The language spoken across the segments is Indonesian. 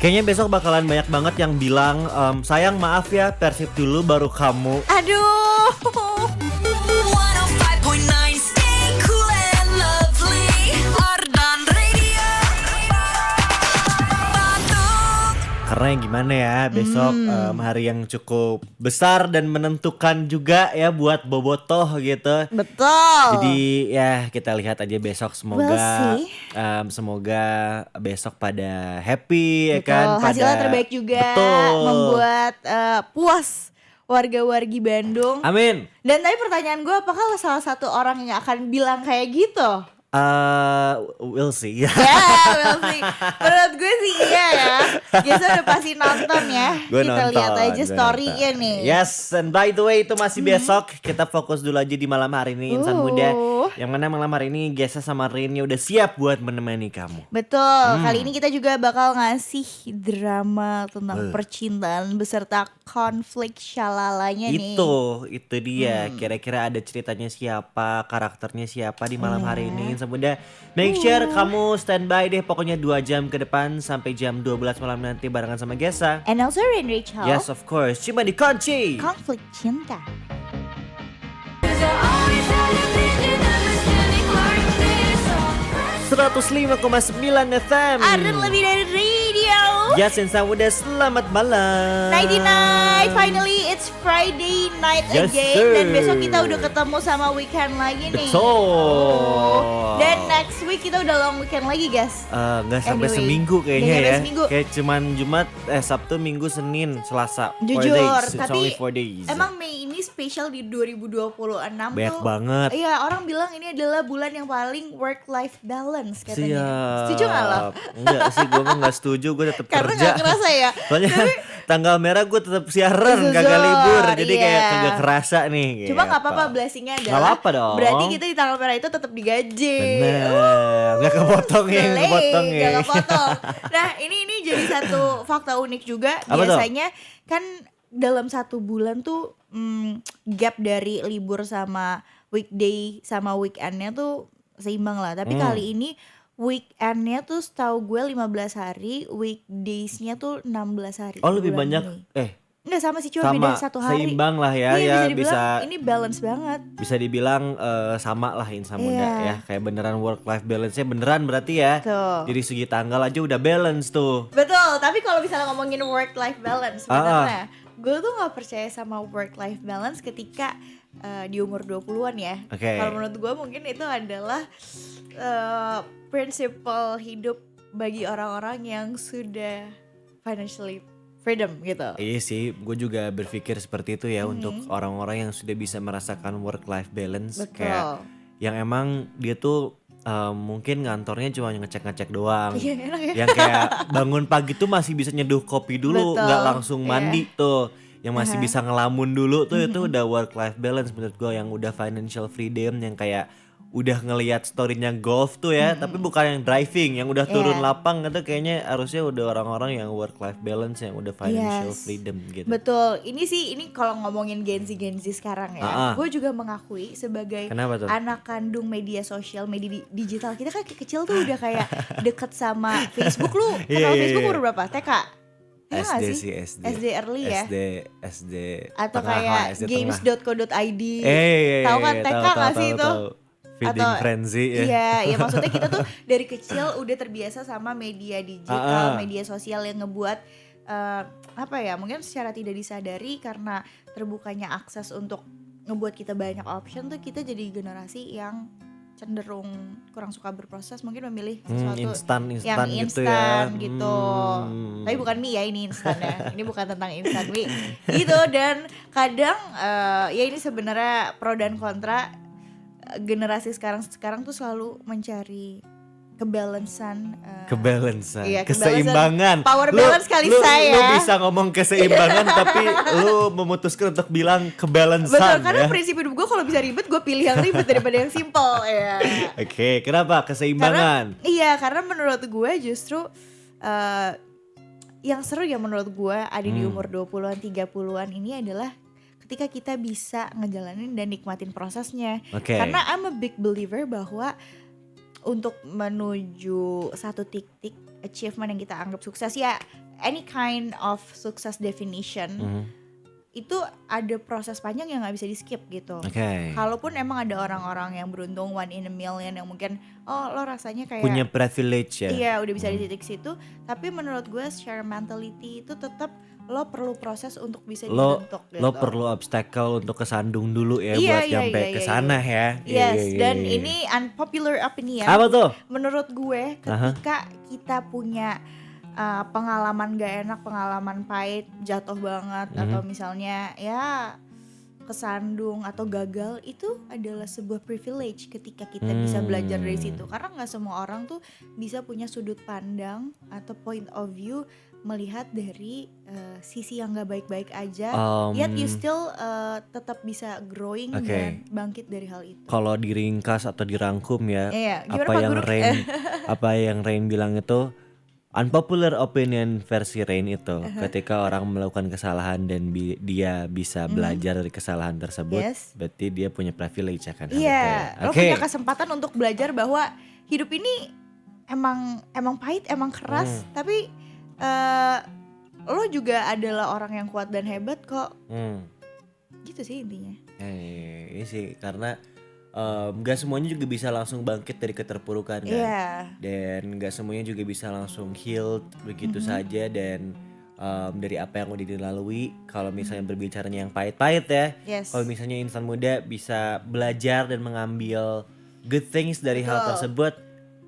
Kayaknya besok bakalan banyak banget yang bilang, sayang maaf ya Persib dulu baru kamu. Aduh. 105.9 Stay cool and lovely Ardan Radio Batuk. Karena yang gimana ya besok hari yang cukup besar dan menentukan juga ya buat Bobotoh gitu. Betul. Jadi ya kita lihat aja besok semoga We'll see. semoga besok pada happy ya Betul, kan. hasilnya terbaik juga. Betul. Membuat puas warga-wargi Bandung. Amin. Dan tadi pertanyaan gue, apakah lo salah satu orang yang akan bilang kayak gitu? We'll see. Ya, we'll see. Menurut gue sih iya ya. Gesa udah pasti nonton ya. Gua Kita nonton, lihat aja gua story-nya nonton. nih. Yes, and by the way itu masih besok. Kita fokus dulu aja di malam hari ini Insan Muda. Yang mana malam hari ini Gesa sama Rinnya udah siap buat menemani kamu. Betul, kali ini kita juga bakal ngasih drama tentang percintaan beserta konflik syalalanya nih. Itu dia. Kira-kira ada ceritanya siapa, karakternya siapa di malam hari ini Insan Muda. Make sure kamu standby deh pokoknya 2 jam ke depan sampai jam 12 malam nanti barengan sama Gesa. And also Rain Rachel. Yes, of course. Cuma di Kunci. Konflik cinta. 105,9 FM. Ada lebih dari radio. Yes, Insan Muda, selamat malam. Nighty night, finally it's Friday night Yes, again. sir. Dan besok kita udah ketemu sama weekend lagi nih. Betul. Dan next week kita udah long weekend lagi guys. Nggak sampai Anyway, seminggu kayaknya nggak sampai ya. seminggu. Kayak cuman Jumat, Sabtu, Minggu, Senin, Selasa. 4 Jujur, days. It's tapi only 4 days. emang Mei ini spesial di 2026 banyak tuh. banget. Iya, orang bilang ini adalah bulan yang paling work life balance katanya. Siap. Setuju gak lo? Enggak sih, gue mah nggak setuju. Gue tetap Karena kerja. gak kerasa ya. Soalnya tanggal merah gue tetap siaran, Jujur, kagak libur. Jadi kayak iya. kagak kerasa nih. Cuma gitu. gak apa-apa, blessingnya adalah Nggak apa-apa dong. berarti kita di tanggal merah itu tetap digaji. Bener, nggak kepotong ya, nggak kepotong ya. Gak kepotong. Nah ini jadi satu fakta unik juga. Apa tuh? Biasanya kan dalam 1 bulan tuh gap dari libur sama weekday sama weekendnya tuh seimbang lah. Tapi kali ini weekendnya tuh setahu gue 15 hari, weekdaysnya tuh 16 hari. Oh lebih bulan banyak, ini. Enggak sama sih, cuma sama beda 1 hari. seimbang lah ya, Iya, ya bisa dibilang bisa ini balance banget. bisa dibilang sama lah Insan Muda Iya. ya, kayak beneran work life balance-nya beneran berarti ya. Tuh. Dari segi tanggal aja udah balance tuh. Betul, tapi kalau misalnya ngomongin work life balance sebenarnya gue tuh gak percaya sama work life balance ketika di umur 20-an ya. Oke. Kalau menurut gue mungkin itu adalah prinsipal hidup bagi orang-orang yang sudah financially freedom gitu. Iya sih, gue juga berpikir seperti itu ya untuk orang-orang yang sudah bisa merasakan work life balance. Betul. Kayak yang emang dia tuh mungkin ngantornya cuma ngecek-ngecek doang. Iya enak ya. Yang kayak bangun pagi tuh masih bisa nyeduh kopi dulu, Betul, nggak langsung iya. mandi tuh. Yang masih bisa ngelamun dulu tuh itu udah work life balance menurut gue, yang udah financial freedom, yang kayak udah ngelihat storynya golf tuh ya, tapi bukan yang driving, yang udah turun Iya. lapang itu kayaknya harusnya udah orang-orang yang work life balance, yang udah financial Yes. freedom gitu. Betul, ini kalau ngomongin Gen Z sekarang ya, gue juga mengakui sebagai Kenapa tuh? anak kandung media sosial, media digital, kita kan kecil tuh udah kayak deket sama Facebook. Lu Iya, kenal iya, Facebook iya. umur berapa? TK? Iya nggak SD sih? sih, SD. SD early ya? SD Atau tengah lah, kayak SD tengah. games.co.id. Iya, Tahu kan iya, TK tahu, nggak tahu, sih tahu, itu? tahu. Feeding frenzy ya. Iya, ya maksudnya kita tuh dari kecil udah terbiasa sama media digital, media sosial yang ngebuat apa ya? Mungkin secara tidak disadari karena terbukanya akses untuk ngebuat kita banyak option tuh, kita jadi generasi yang cenderung kurang suka berproses, mungkin memilih sesuatu instan yang gitu ya. instan gitu. Tapi bukan mie ya, ini instan ya. Ini bukan tentang instan mie. Gitu, dan kadang ya ini sebenarnya pro dan kontra. Generasi sekarang tuh selalu mencari kebalansan, keseimbangan, iya, kebalansan, power balance kali lu saya. bisa ngomong keseimbangan tapi lu memutuskan untuk bilang kebalansan. Betul, karena ya. prinsip hidup gue kalau bisa ribet, gue pilih yang ribet daripada yang simple ya. Oke, kenapa keseimbangan? Karena menurut gue justru yang seru ya menurut gue ada di umur 20-an, 30-an ini adalah ketika kita bisa ngejalanin dan nikmatin prosesnya. Oke. Karena I'm a big believer bahwa untuk menuju satu titik achievement yang kita anggap sukses ya, any kind of success definition itu ada proses panjang yang nggak bisa di skip gitu. Oke. Kalaupun emang ada orang-orang yang beruntung 1 in a million yang mungkin lo rasanya kayak Punya privilege ya. iya udah bisa di titik situ, tapi menurut gue share mentality itu tetap lo perlu proses untuk bisa dibentuk gitu. Lo perlu obstacle untuk kesandung dulu ya Iya, buat iya, nyampe iya, ke iya, sana ya. Iya, Yes, iya, dan iya. ini unpopular opinion. Apa tuh? Menurut gue ketika kita punya pengalaman gak enak, pengalaman pahit, jatuh banget atau misalnya ya kesandung atau gagal, itu adalah sebuah privilege ketika kita bisa belajar dari situ. Karena nggak semua orang tuh bisa punya sudut pandang atau point of view melihat dari sisi yang nggak baik-baik aja, yet you still tetap bisa growing dan bangkit dari hal itu. Kalau diringkas atau dirangkum ya, Iya, gimana apa Pak yang Guru? apa yang Rain bilang itu unpopular opinion versi Rain itu ketika orang melakukan kesalahan dan dia bisa belajar dari kesalahan tersebut, Yes. berarti dia punya privilege akan hal Iya, itu. lo punya kesempatan untuk belajar bahwa hidup ini emang pahit, emang keras, tapi lo juga adalah orang yang kuat dan hebat kok. Gitu sih intinya. Ini sih karena gak semuanya juga bisa langsung bangkit dari keterpurukan kan. Iya. Dan gak semuanya juga bisa langsung healed begitu saja. Dan dari apa yang udah dilalui, kalau misalnya berbicaranya yang pahit-pahit ya, Yes. kalau misalnya insan muda bisa belajar dan mengambil good things dari hal tersebut,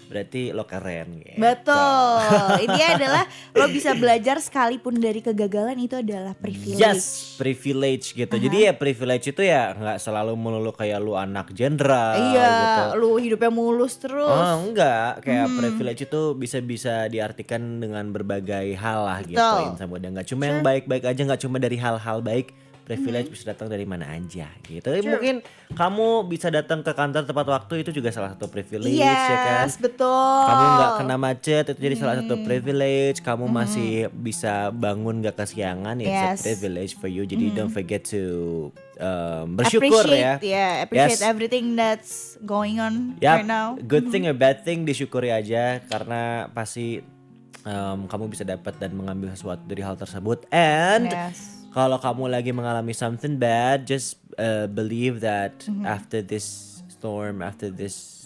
berarti lo keren gitu. Betul. Intinya adalah lo bisa belajar sekalipun dari kegagalan, itu adalah privilege. Yes, privilege gitu. Jadi ya privilege itu ya nggak selalu melulu kayak lu anak jenderal Iya, gitu. lo hidupnya mulus terus. Enggak, kayak privilege itu bisa diartikan dengan berbagai hal lah gitu. Betul. Insan muda nggak cuma yang baik-baik aja, nggak cuma dari hal-hal baik. Privilege bisa datang dari mana aja gitu. Mungkin kamu bisa datang ke kantor tepat waktu, itu juga salah satu privilege ya kan. Yes, betul. Kamu nggak kena macet, itu jadi salah satu privilege. Kamu masih bisa bangun gak kesiangan, it's a Yes. privilege for you. Jadi don't forget to bersyukur ya. Appreciate Yes. everything that's going on Yap, right now. good thing or bad thing disyukuri aja, karena pasti kamu bisa dapat dan mengambil sesuatu dari hal tersebut. And Yes. kalau kamu lagi mengalami something bad, just believe that after this storm, after this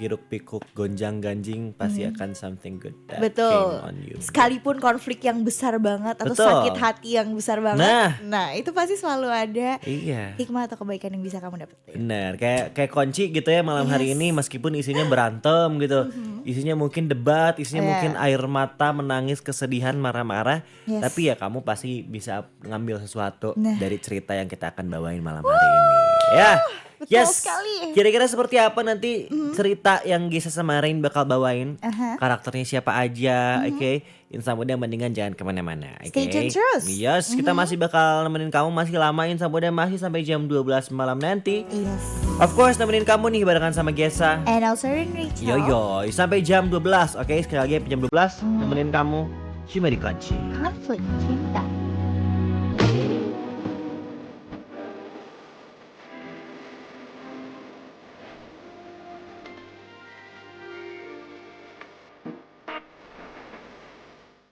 hiruk pikuk gonjang ganjing, pasti akan something good that Betul. came on you. Sekalipun konflik yang besar banget atau Betul. sakit hati yang besar banget, Nah. itu pasti selalu ada Iya. hikmah atau kebaikan yang bisa kamu dapetin. Bener, kayak kunci gitu ya malam hari ini, meskipun isinya berantem gitu, isinya mungkin debat, isinya mungkin air mata, menangis, kesedihan, marah-marah, Yes. tapi ya kamu pasti bisa ngambil sesuatu dari cerita yang kita akan bawain malam hari ini. Ya, betul sekali. Kira-kira seperti apa nanti cerita yang Gisa sama Rain bakal bawain? Karakternya siapa aja? Oke, Insan Muda mendingan jangan kemana-mana. Stay Oke? tune terus. Yes, kita masih bakal nemenin kamu, masih lama Insan Muda, masih sampai jam 12 malam nanti. Yes. Of course nemenin kamu nih barengan sama Gesa. And also in Rachel. Yo sampai jam 12. Oke, sekali lagi jam 12 nemenin kamu cuma di Kunci. Konflik cinta.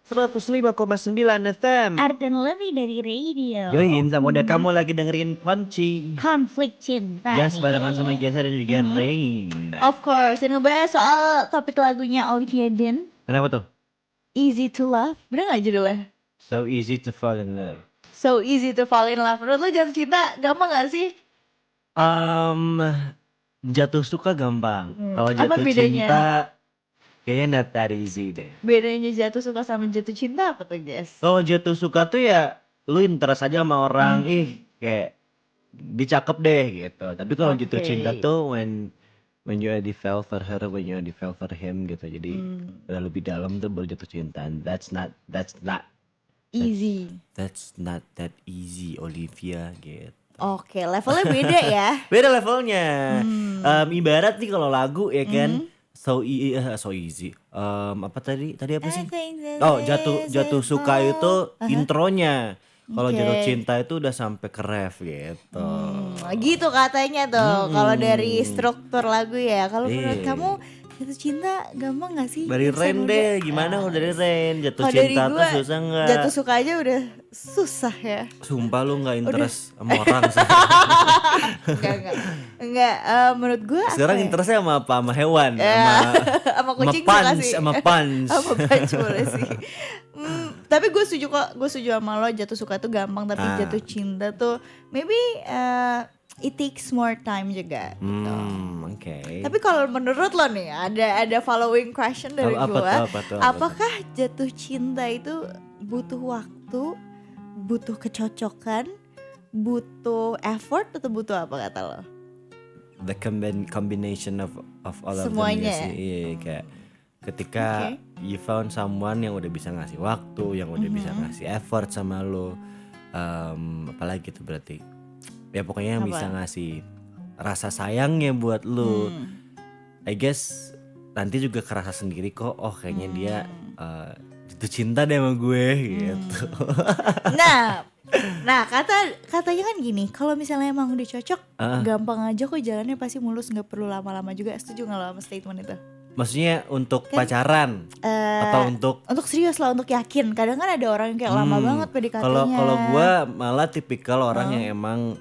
FM. Art dan lebih dari radio. Yoi, Insan Muda, kamu lagi dengerin Kunci. Konflik cinta. Yes, barengan sama Gesa dan juga Rain. Of course, dan ngebahas soal topik lagunya Olivia Dean, Kenapa tuh? Easy to Love. Bener gak judulnya? So easy to fall in love. So easy to fall in love. Menurut lo jatuh cinta gampang gak sih? Jatuh suka gampang. Kalau Apa jatuh bedanya? cinta kayaknya not that easy deh. Bedanya jatuh suka sama jatuh cinta apa tuh, Jess? Kalau jatuh suka tuh ya lu interest aja sama orang, kayak dicakep deh gitu. Tapi kalau jatuh Oke. cinta tuh when you already fell for her, when you already fell for him gitu. Jadi udah lebih dalam tuh baru jatuh cinta. And that's not Easy. that easy, Olivia gitu. Oke, levelnya beda ya. Beda levelnya. Ibarat nih kalau lagu ya kan, so easy. Apa tadi apa sih? Oh, jatuh suka itu intronya. Kalau Oke. jatuh cinta itu udah sampai ke ref gitu. Gitu katanya tuh. Kalau dari struktur lagu ya. Kalau menurut Iya. kamu jatuh cinta gampang gak sih? Dari Insan Rain muda? deh, gimana kalau dari Rain? Jatuh Kalau dari cinta tuh gua, susah nggak? jatuh suka aja udah susah ya. Sumpah lu nggak interest sama orang sih. Enggak, menurut gue Sekarang apa ya? interestnya sama apa? Sama hewan, Sama kucing suka punch, sih. sama punch. Sama punch boleh sih. Tapi gue setuju kok, gue setuju sama lo, jatuh suka tuh gampang, tapi jatuh cinta tuh maybe it takes more time juga gitu. Oke. Tapi kalau menurut lo nih, ada following question dari Apa gue, tuh, apa tuh? apakah jatuh cinta itu butuh waktu, butuh kecocokan, butuh effort, atau butuh apa kata lo? The combination of all Semuanya of them ya sih. Iya, kayak ketika you found someone yang udah bisa ngasih waktu, yang udah bisa ngasih effort sama lo, apalagi tuh berarti ya pokoknya yang bisa ngasih rasa sayangnya buat lo. I guess nanti juga kerasa sendiri kok, oh kayaknya dia jatuh cinta deh sama gue gitu. Nah katanya kan gini, kalau misalnya emang udah cocok, gampang aja kok jalannya, pasti mulus, nggak perlu lama-lama juga. Setuju nggak lo sama statement itu? Maksudnya untuk pacaran atau untuk serius lah, untuk yakin. Kadang kan ada orang yang kayak lama banget PDKT-nya. kalau gue malah tipikal orang yang emang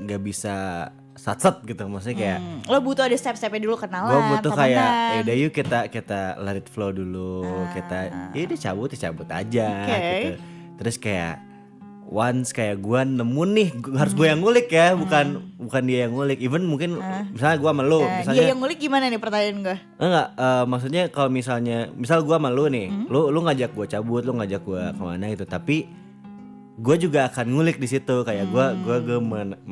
nggak bisa sat-sat gitu, maksudnya kayak Lo butuh ada step-stepnya dulu, kenalan, gue butuh kayak temenan. yaudah yuk kita let it flow dulu, kita ya udah cabut aja gitu. Terus kayak once kayak gue nemu nih, harus gue yang ngulik ya, bukan dia yang ngulik. Even mungkin misalnya gue sama lu, misalnya Dia yang ngulik gimana nih pertanyaan gue? enggak, maksudnya kalau misal gue sama lu nih, lu ngajak gue cabut, lu ngajak gue kemana gitu, tapi gue juga akan ngulik di situ, kayak gue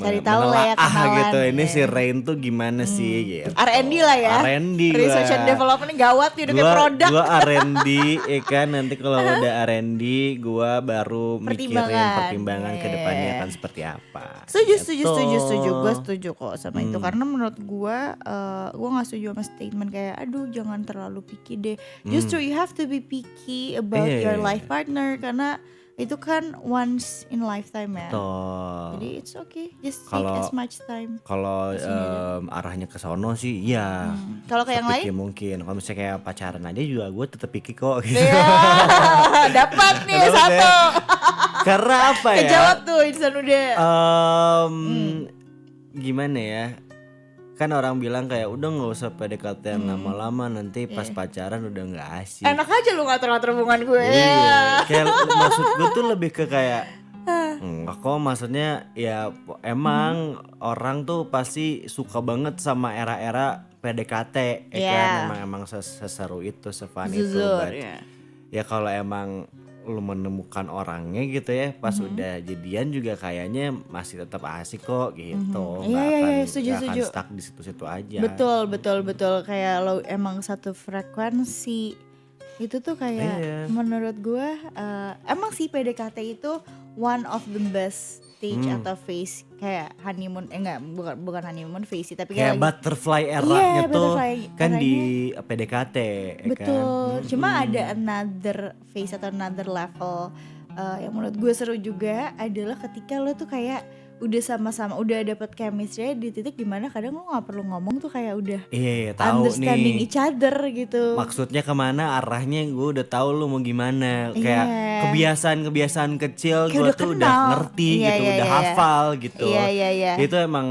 Cari tahu lah ya, menelaah kenalan, gitu, ini iya. si Rain tuh gimana sih gitu. R&D lah ya. R&D Research and development gawat nih, udah kayak produk. Gue R&D ya kan, nanti kalau udah R&D gue baru mikirin pertimbangan ke depannya akan seperti apa. Setuju. Gitu. Gue setuju kok sama itu, karena menurut gue nggak setuju sama statement kayak aduh jangan terlalu picky deh. Justru you have to be picky about your life partner, karena itu kan once in lifetime ya. Betul. Jadi it's okay, just take as much time. Kalau arahnya ke sono sih iya. Kalau kayak yang lain? Picky mungkin. Kalau misalnya kayak pacaran aja juga gue tetap picky kok gitu. Iya, dapat nih Dapat satu. ya. Karena apa ya? Kejawab tuh Insan udah. Gimana ya? Kan orang bilang kayak udah nggak usah PDKT yang lama-lama, nanti pas pacaran udah nggak asik. Enak aja lu ngatur-ngatur hubungan gue. Iya. Kayak maksud gue tuh lebih ke kayak enggak kok, maksudnya ya emang orang tuh pasti suka banget sama era-era PDKT ya kan, emang seseru itu, sefun itu. Jujur, Ya kalau emang lu menemukan orangnya gitu ya, pas udah jadian juga kayaknya masih tetap asik kok gitu. Iya, Nggak akan setuju. stuck di situ-situ aja. Betul. Kayak lo emang satu frekuensi. Itu tuh kayak menurut gue emang sih PDKT itu one of the best stage atau phase, kayak honeymoon, bukan honeymoon phase sih, tapi kayak lagi, butterfly eranya tuh butterfly kan eranya. di PDKT ya Betul. kan? Cuma ada another phase atau another level yang menurut gue seru juga adalah ketika lo tuh kayak udah sama-sama, udah dapet chemistry di titik dimana kadang lo nggak perlu ngomong tuh kayak udah Iya tahu understanding nih each other gitu. maksudnya kemana arahnya, gue udah tahu lu mau gimana. Kayak Iya. kebiasaan kecil Kayak gue udah tuh kenal. udah ngerti Iya, gitu, iya, udah iya. hafal gitu. Iya. Itu emang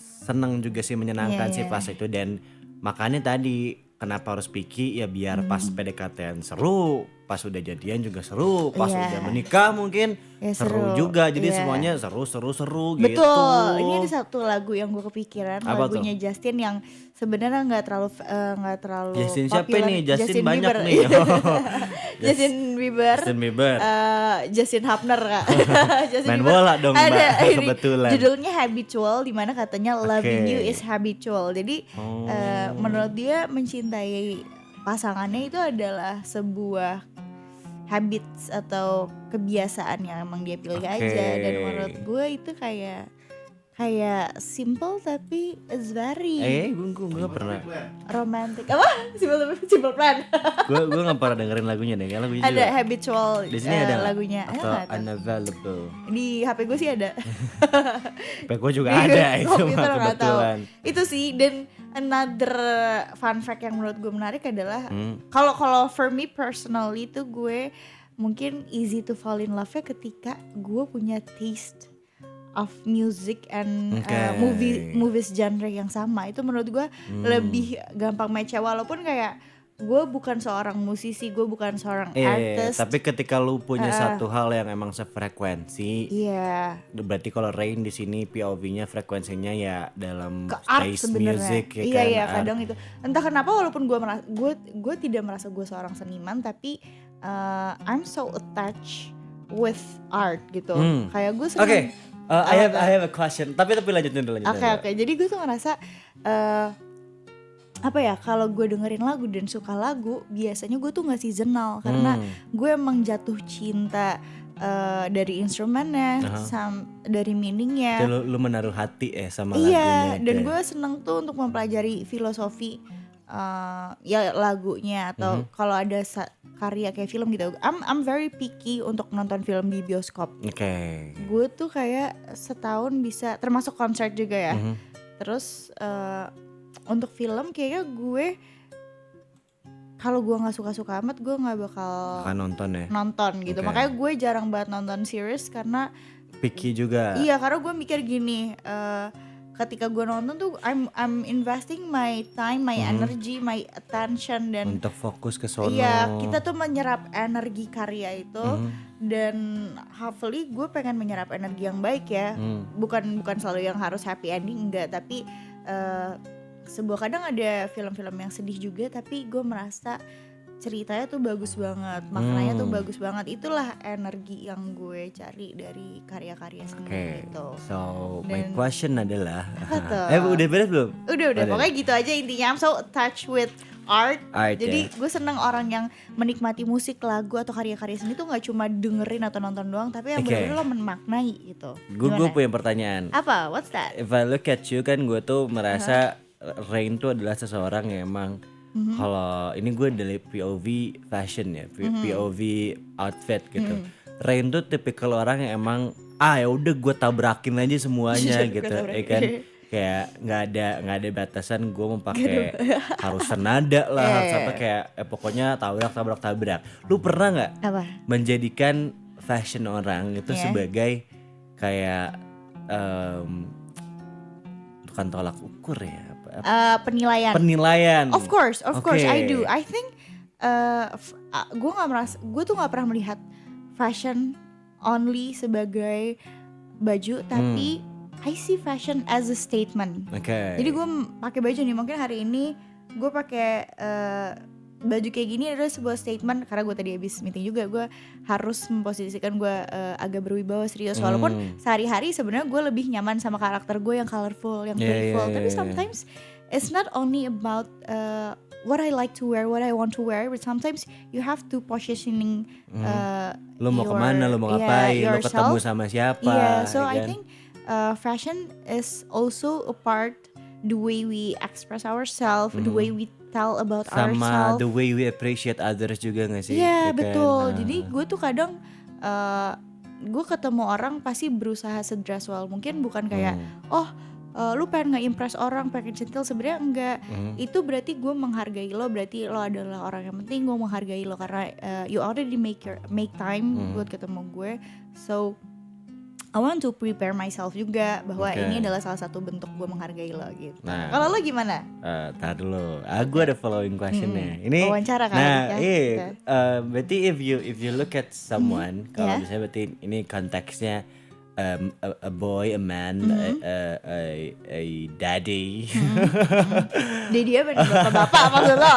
seneng juga sih, menyenangkan Iya, sih iya. pas itu. Dan makanya tadi kenapa harus picky ya, biar pas PDKT-an seru, pas udah jadian juga seru, pas Iya. udah menikah mungkin Ya, seru seru. juga. Jadi Iya. semuanya seru gitu. Betul. Ini ada satu lagu yang gue kepikiran, Apa lagunya Justin yang sebenarnya nggak terlalu Justin siapa popular. nih? Justin banyak Bieber. nih. Justin Bieber. Justin Bieber. Justin Hapner kak. Justin Main Bieber. bola dong, Mbak. Ada ini, Kebetulan. judulnya Habitual, dimana katanya loving Oke. you is habitual. Jadi menurut dia mencintai pasangannya itu adalah sebuah habits atau kebiasaan yang emang dia pilih Oke. aja. Dan menurut gue itu kayak kayak simple tapi it's very gue gak pernah. romantic. Apa? Simple plan. Gue gak pernah dengerin lagunya deh. Kayak lagunya Ada juga. habitual Di sini ada nggak? lagunya. Atau nggak tahu. unavailable. Di HP gue sih ada. Gue juga ada itu mah Komputer nggak tahu. kebetulan. Itu sih, dan another fun fact yang menurut gue menarik adalah kalau for me personally tuh gue mungkin easy to fall in love-nya ketika gue punya taste of music and Okay. movies genre yang sama. Itu menurut gue lebih gampang match, walaupun kayak gue bukan seorang musisi, gue bukan seorang artis. Tapi ketika lu punya satu hal yang emang sefrekuensi, Iya, berarti kalau Rain di sini POV-nya frekuensinya ya dalam ke art taste sebenarnya. music ya Iya kan. iya, art. kadang itu. Entah kenapa walaupun gue tidak merasa gue seorang seniman, tapi I'm so attached with art gitu. Kayak gue seneng. Oke, I have a question. Tapi lanjutin dulu. Oke. Jadi gue tuh ngerasa apa ya, kalau gue dengerin lagu dan suka lagu, biasanya gue tuh nggak seasonal karena gue emang jatuh cinta dari instrumennya, dari meaningnya. Jadi lu menaruh hati sama Iya, lagunya. dan gitu. gue seneng tuh untuk mempelajari filosofi ya lagunya, atau kalau ada karya kayak film gitu. I'm very picky untuk nonton film di bioskop. Oke. Gue tuh kayak setahun bisa, termasuk konser juga ya. Terus untuk film kayaknya gue, kalau gue nggak suka-suka amat, gue nggak bakal Kan nonton ya. nonton gitu. Oke. Makanya gue jarang banget nonton series karena Picky juga. iya, karena gue mikir gini, ketika gue nonton tuh I'm investing my time, my energy, my attention, dan Untuk fokus ke sono. iya, kita tuh menyerap energi karya itu, dan hopefully gue pengen menyerap energi yang baik ya. Bukan selalu yang harus happy ending, enggak, tapi sebuah kadang ada film-film yang sedih juga, tapi gue merasa ceritanya tuh bagus banget, maknanya tuh bagus banget. Itulah energi yang gue cari dari karya-karya seni Oke. itu. So my Dan- question adalah, tuh? udah beres belum? Udah, pokoknya gitu aja intinya. I'm so attached with art. Art, Jadi ya. gue seneng orang yang menikmati musik, lagu, atau karya-karya seni tuh nggak cuma dengerin atau nonton doang, tapi yang Oke. bener-bener lo memaknai gitu. Gue Gimana? punya pertanyaan. Apa? What's that? If I look at you kan, gue tuh merasa Rain tuh adalah seseorang yang emang kalau ini gue dari POV fashion ya, POV outfit gitu. Rain tuh tipikal orang yang emang ya udah gue tabrakin aja semuanya Gue gitu, tabrakin. ya kan? Kayak nggak ada batasan gue mau pakai harus senada lah, harus apa, kayak pokoknya tabrak. Lu pernah nggak Apa? menjadikan fashion orang itu Iya. sebagai kayak bukan tolak ukur ya, Penilaian. penilaian? Of course, Oke. I do. I think gue tuh nggak pernah melihat fashion only sebagai baju, tapi I see fashion as a statement. Oke. Jadi gue pakai baju nih, mungkin hari ini gue pakai baju kayak gini adalah sebuah statement, karena gue tadi habis meeting juga, gue harus memposisikan gue agak berwibawa, serius, walaupun sehari-hari sebenarnya gue lebih nyaman sama karakter gue yang colorful, yang playful. Tapi sometimes it's not only about what I like to wear, what I want to wear, but sometimes you have to positioning Lu mau kemana, lu mau ngapain, lu ketemu sama siapa? Yeah, so ya I kan? think fashion is also a part the way we express ourselves, the way we tell about sama ourselves. the way we appreciate others juga gak sih? Iya, Ya kan? betul. Nah. Jadi gue tuh kadang gue ketemu orang pasti berusaha sedress well mungkin, bukan kayak lu pengen nge-impress orang, pengen centil, sebenarnya enggak. Itu berarti gue menghargai lo, berarti lo adalah orang yang penting, gue menghargai lo karena you already make time buat ketemu gue. So I want to prepare myself juga bahwa Oke. ini adalah salah satu bentuk gue menghargai lo gitu. Nah. Kalau lo gimana? Tar dulu, gue ada following questionnya. Ini Wawancara kali nah, ya, iya, gitu. berarti if you look at someone, kalau Yeah. misalnya berarti ini konteksnya a boy, a man, a daddy. Jadi apa nih, bapak-bapak maksud lo?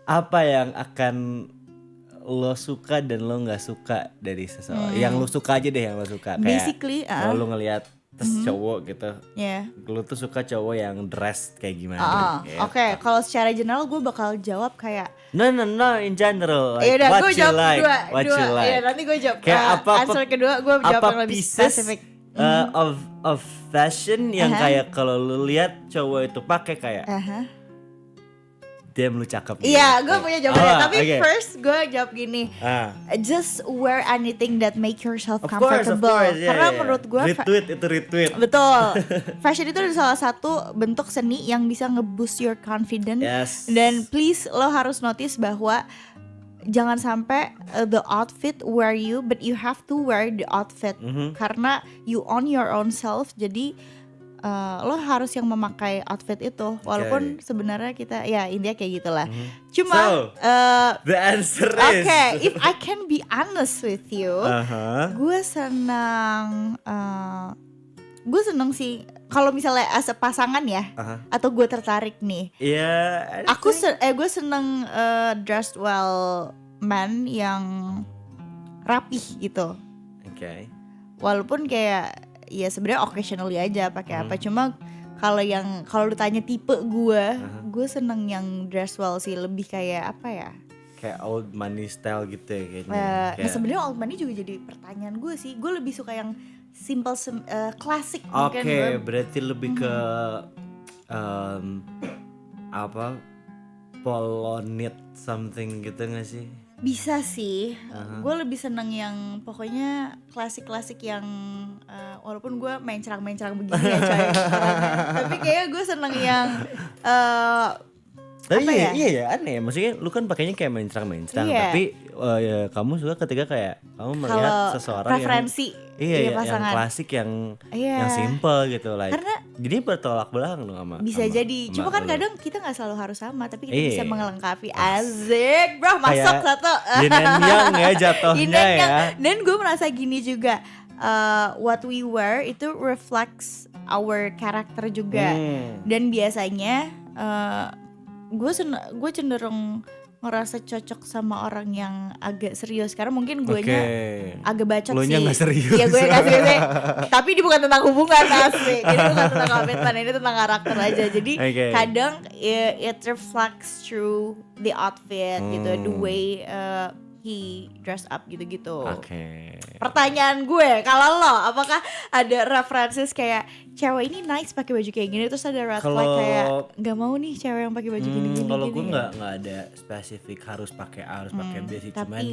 Apa yang akan lo suka dan lo nggak suka dari seseorang? Yang lo suka aja deh, yang lo suka. Kayak Basically, kalau lo ngelihat cowok gitu, Ya. lo tuh suka cowok yang dress kayak gimana? gitu. Oke, kalau secara general gue bakal jawab kayak No, in general. Like, ya udah, what gue you jawab like, dua. what you like. Ya nanti gue jawab Kayak apa answer kedua, gue jawab apa yang lebih pieces spesifik. of fashion yang kayak kalau lu lihat cowok itu pakai kayak damn lu cakep. Iya, gue punya jawabannya. Tapi okay. first gue jawab gini. Just wear anything that make yourself Of comfortable. course, yeah, Karena yeah. menurut gue retweet. betul. Fashion itu adalah salah satu bentuk seni yang bisa nge-boost your confidence. Yes. Dan please lo harus notice bahwa jangan sampai the outfit wear you, but you have to wear the outfit. Karena you own your own self. Jadi lo harus yang memakai outfit itu, walaupun sebenarnya kita ya intinya kayak gitulah. Cuma the answer is okay, if I can be honest with you, gue seneng sih kalau misalnya as a pasangan ya, atau gue tertarik nih. Yeah, gue seneng dressed well man yang rapih gitu. Okay. Walaupun kayak ya sebenarnya occasionally aja pakai apa, cuma kalau ditanya tipe gue seneng yang dress well sih, lebih kayak apa ya, kayak old money style gitu ya kayaknya. Nah sebenarnya old money juga jadi pertanyaan gue sih. Gue lebih suka yang simple klasik. Oke, berarti lebih ke apa, polo knit something gitu gak sih? Bisa sih. Gue lebih seneng yang pokoknya klasik-klasik yang walaupun gue mencrang-mencrang begini ya coy orangnya. Tapi kayaknya gue seneng yang tapi iya aneh. Maksudnya lu kan pakainya kayak mencrang-mencrang, tapi ya, kamu suka ketika kayak kamu melihat seseorang preferensi yang pasangan. yang klasik yang simple gitu lah. Karena jadi bertolak belakang dong sama bisa sama, jadi. Cuma kan lu. kadang kita nggak selalu harus sama, tapi kita bisa melengkapi. Asik, bro, masuk Kayak satu. Yin and yang ya jatuhnya Yin and ya. yang. Dan gue merasa gini juga. What we wear itu reflects our character juga. Dan biasanya gue cenderung ngerasa cocok sama orang yang agak serius, karena mungkin guenya agak bacot Lunya sih. nggak serius. Iya, gue nggak serius. Tapi ini bukan tentang hubungan asli. Jadi bukan tentang komitmen, ini tentang karakter aja. Jadi kadang it reflects through the outfit gitu, the way he dress up gitu-gitu. Pertanyaan gue, kalau lo apakah ada references kayak cewek ini nice pakai baju kayak gini, terus ada red flag kayak nggak mau nih cewek yang pakai baju gini-gini? Kalau gue nggak ada spesifik harus pakai A, harus pakai B sih, cuman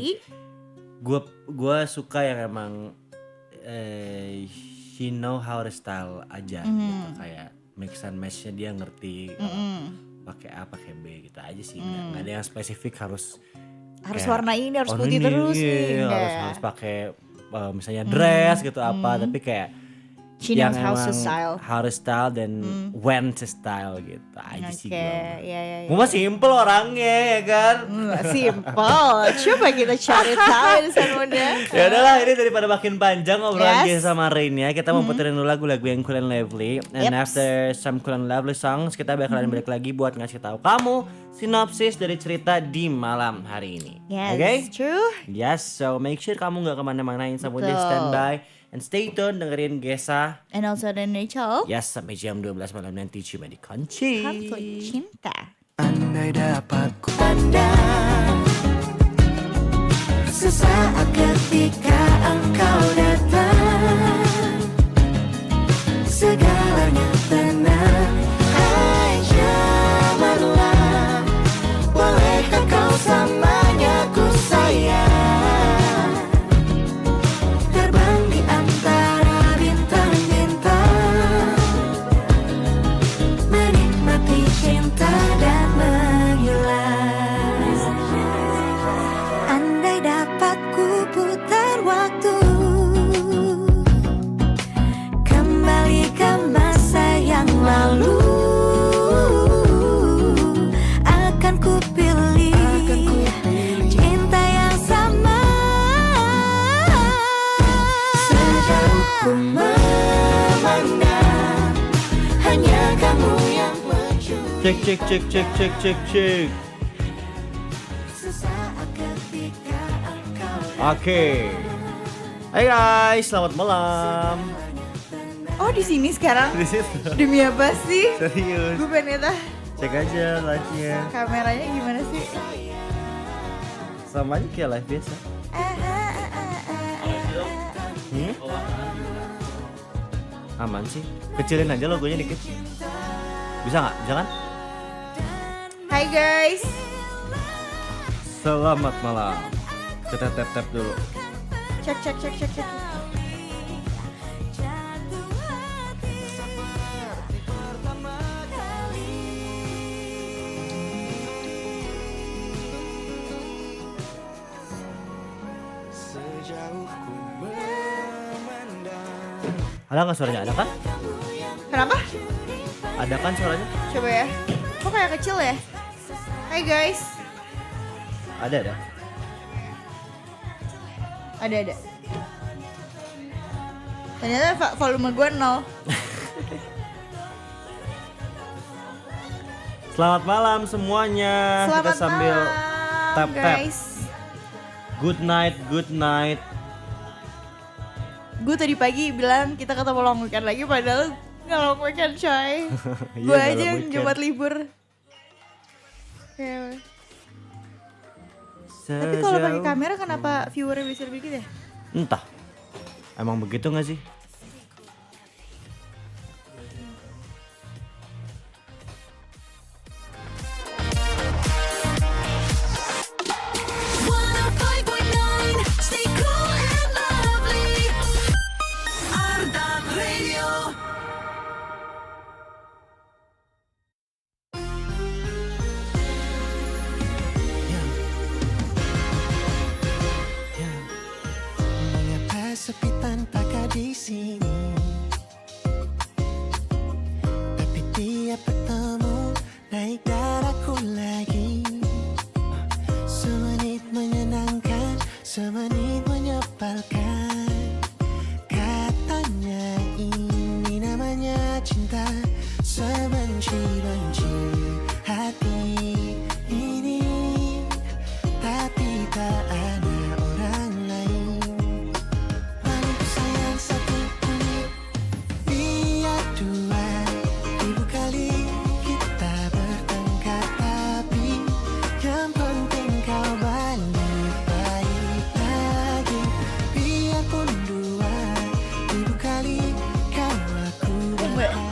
gue suka yang emang she know how to style aja gitu, kayak mix and matchnya dia ngerti. Pakai A pakai B gitu aja sih, nggak ada yang spesifik harus warna ini, harus putih terus nih. Harus pakai misalnya dress gitu apa, tapi kayak she yang knows how to style dan when to style gitu aja sih gue. Iya. Gue mah simple orangnya ya kan. Simple. Coba kita cari tahu di sana. Ya udahlah, ini daripada makin panjang obrolan kita sama Rain ya. Kita mau puterin dulu lagu-lagu yang cool and lively. And after some cool and lively songs, kita bakalan balik lagi buat ngasih tahu kamu sinopsis dari cerita di malam hari ini. Yes, Okay? true. Yes, so make sure kamu gak kemana-manain, sama dia standby. And stay tune, dengerin Gesa. And also the Rachel. Yes, sampai jam 12 malam nanti cuma di Kunci. Konflik cinta. Andai dapat ku pandang sesaat ketika engkau datang, segalanya tenang. Hai cemerlang, bolehkah kau samanya ku sayang, terbang di antara bintang-bintang, menikmati cinta dan menghilang. Andai dapat ku putar waktu kembali ke masa yang lalu, akan ku pilih cinta yang sama. Sejauh ku memandang, hanya kamu yang mencuri. Cek. Sesaat ketika engkau Oke. Hai guys, selamat malam. Oh, di sini sekarang? Di situ. Demi apa sih? Serius. Gue pengen lihat Cek aja live-nya. kameranya gimana sih? Sama aja kayak live biasa. Aman sih. Kecilin aja logonya dikit. Bisa nggak? Bisa kan? Hai guys. Selamat malam. Kita tap dulu. Cek. Ada nggak suaranya? Ada kan? Kenapa? Ada kan suaranya? Coba ya. Kok kayak kecil ya? Hai guys. Ada. Ada. Ternyata volume gue 0. Selamat malam semuanya. Selamat Kita sambil malam tap. guys. Good night. Gue tadi pagi bilang kita ketemu long weekend lagi, padahal nggak long weekend coy. Iya, Gue nggak aja long yang weekend. Jumat libur. Ya. Tapi kalau pakai kamera kenapa viewernya bisa lebih gitu ya? Entah. Emang begitu nggak sih? Stay cool and lovely. Ardan Radio. Mengapa sepi tanpa kau di sini? Tapi tiap bertemu naik darahku lagi. Semenit menyenangkan, semenit menyebalkan. Katanya ini namanya cinta. Sebenci-benci hati ini, tapi tak ada orang lain. Paling ku sayang satu ini, biar 2000 kali kita bertengkar, tapi yang penting kau balik baik lagi. Biarpun 2000 kali kau aku berhalang.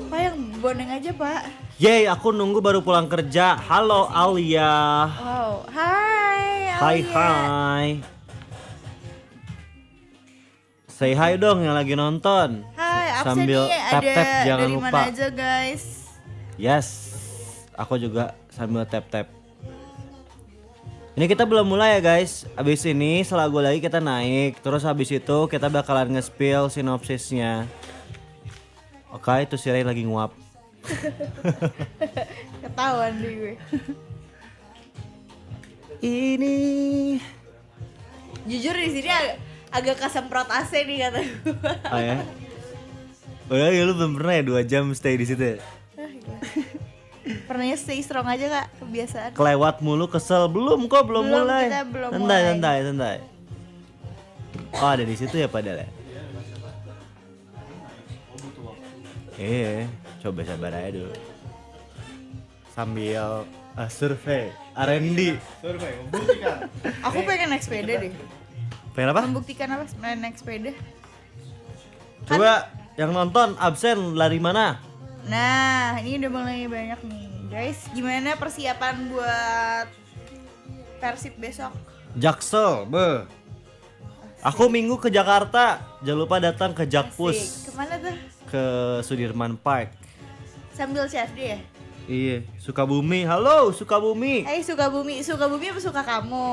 Pak yang boneng aja pak. Yeay, aku nunggu baru pulang kerja. Halo Alia. Wow, hai Hai Alia. hai. Say hi dong yang lagi nonton. Hai, absen Sambil nih tap-tap, ada jangan dari lupa. mana aja guys. Yes. Aku juga sambil tap. Ini kita belum mulai ya guys. Abis ini selagu lagi kita naik. Terus habis itu kita bakalan nge-spill sinopsisnya. Oke, itu si Ray lagi nguap. Ketahuan deh gue. Ini Jujur di sini agak kesemprot AC nih kata gue. oh ya. Oh ya, lu belum pernah ya 2 jam stay di situ ya? Pernahnya stay strong aja kak, kebiasaan. Kelewat mulu kesel. Belum kok, belum Belum, mulai. kita belum santai. mulai. Oh, ada di situ ya padahal ya. Coba sabar aja dulu. Sambil survei R&D. Aku pengen naik sepeda deh. Pengen apa? Membuktikan apa? Naik sepeda. Coba yang nonton absen lari mana? Nah, ini udah mulai banyak nih, guys. Gimana persiapan buat Persib besok? Jaksel, be. Aku minggu ke Jakarta. Jangan lupa datang ke Asik. Jakpus, Kemana tuh? ke Sudirman Park. Sambil CFD ya? Iya, Sukabumi. Halo, Sukabumi. Sukabumi apa suka kamu?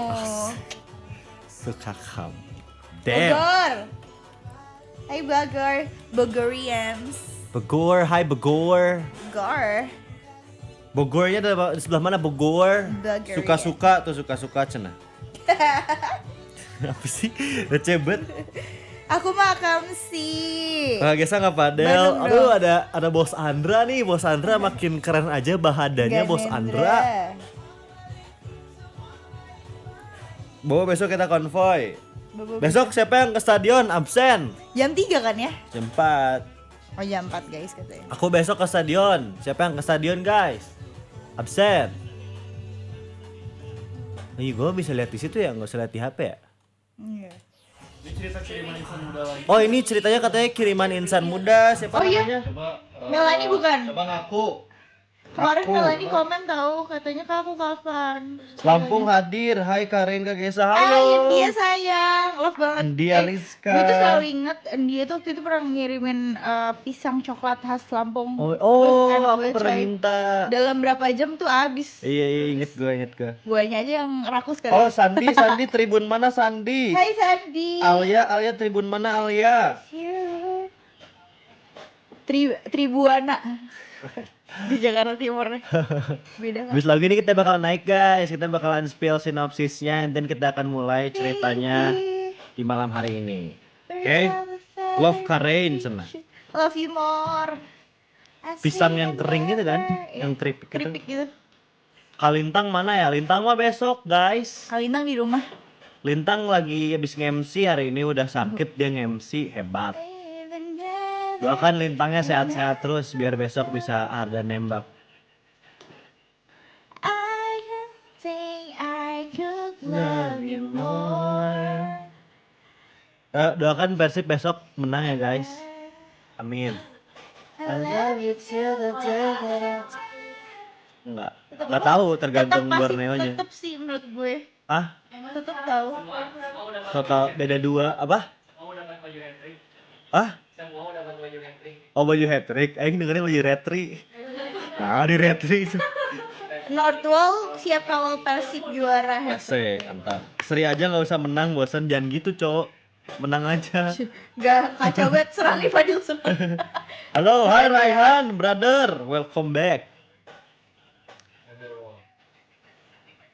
Suka kamu. Damn. Bogor. Hai Bogor, Bogorians. Bogor, hai Bogor. Bogor. Bogornya di sebelah mana Bogor? Bogor, Suka-suka tuh suka-suka cenah. Apa sih? Recebet. Aku makam sih. Gesa nggak padel. Bandung Aduh dong. ada Bos Andra nih. Bos Andra makin keren aja bahadanya Bos Andra. Bawa besok kita konvoy. Besok siapa yang ke stadion absen? Jam 3 kan ya? Jam 4. Oh jam 4 guys katanya. Aku besok ke stadion. Siapa yang ke stadion guys? Absen. Iya, gue bisa lihat di situ ya, nggak usah lihat di HP ya. Iya. Oh ini ceritanya katanya kiriman insan muda. Siapa Oh, iya? namanya? Melani bukan? Coba ngaku. Kemarin Aku. Melani komen tahu katanya kamu kapan? Lampung hadir. Hai Karen Kak Gesa. Ah, Halo. India sayang, love banget. India Rizka. Gue tuh selalu inget India tuh waktu itu pernah ngirimin pisang coklat khas Lampung. Oh, Terus enak aku banget, pernah coy. minta. Dalam berapa jam tuh habis. Iya, inget gue. Guanya aja yang rakus kan. Oh, Sandi, tribun mana Sandi? Hai Sandi. Alia, tribun mana Alia? Tribuana di Jakarta Timur nih. Beda kan? Habis lagu ini kita bakal naik guys, kita bakalan spill sinopsisnya dan kita akan mulai ceritanya di malam hari ini. Oke? Love Karen sana. Love you more. Pisang yang kering gitu kan, yang keripik gitu. Keripik gitu. Kalintang mana ya? Lintang mah besok guys. Kalintang di rumah. Lintang lagi habis nge-MC hari ini udah sakit dia nge-MC hebat. Doakan Lintangnya sehat-sehat terus biar besok bisa Ardan nembak. I don't think I could love you more. Doakan Persib besok menang ya guys. Amin. I love you till the day that Nggak tahu tergantung Borneo-nya. Tetep sih menurut gue. Ah, Tetep tahu. total beda 2 apa? Ah? Oh baju hat-trick, aing dengerin baju hat-trick. Nah, di hat-trick itu. Northwall siap kawal Persib juara. Asik, mantap. Seri aja nggak usah menang, bosan jangan gitu, Cok. Menang aja. Gak kacau banget serang nih Fadil. Halo, hai Raihan, brother. Welcome back.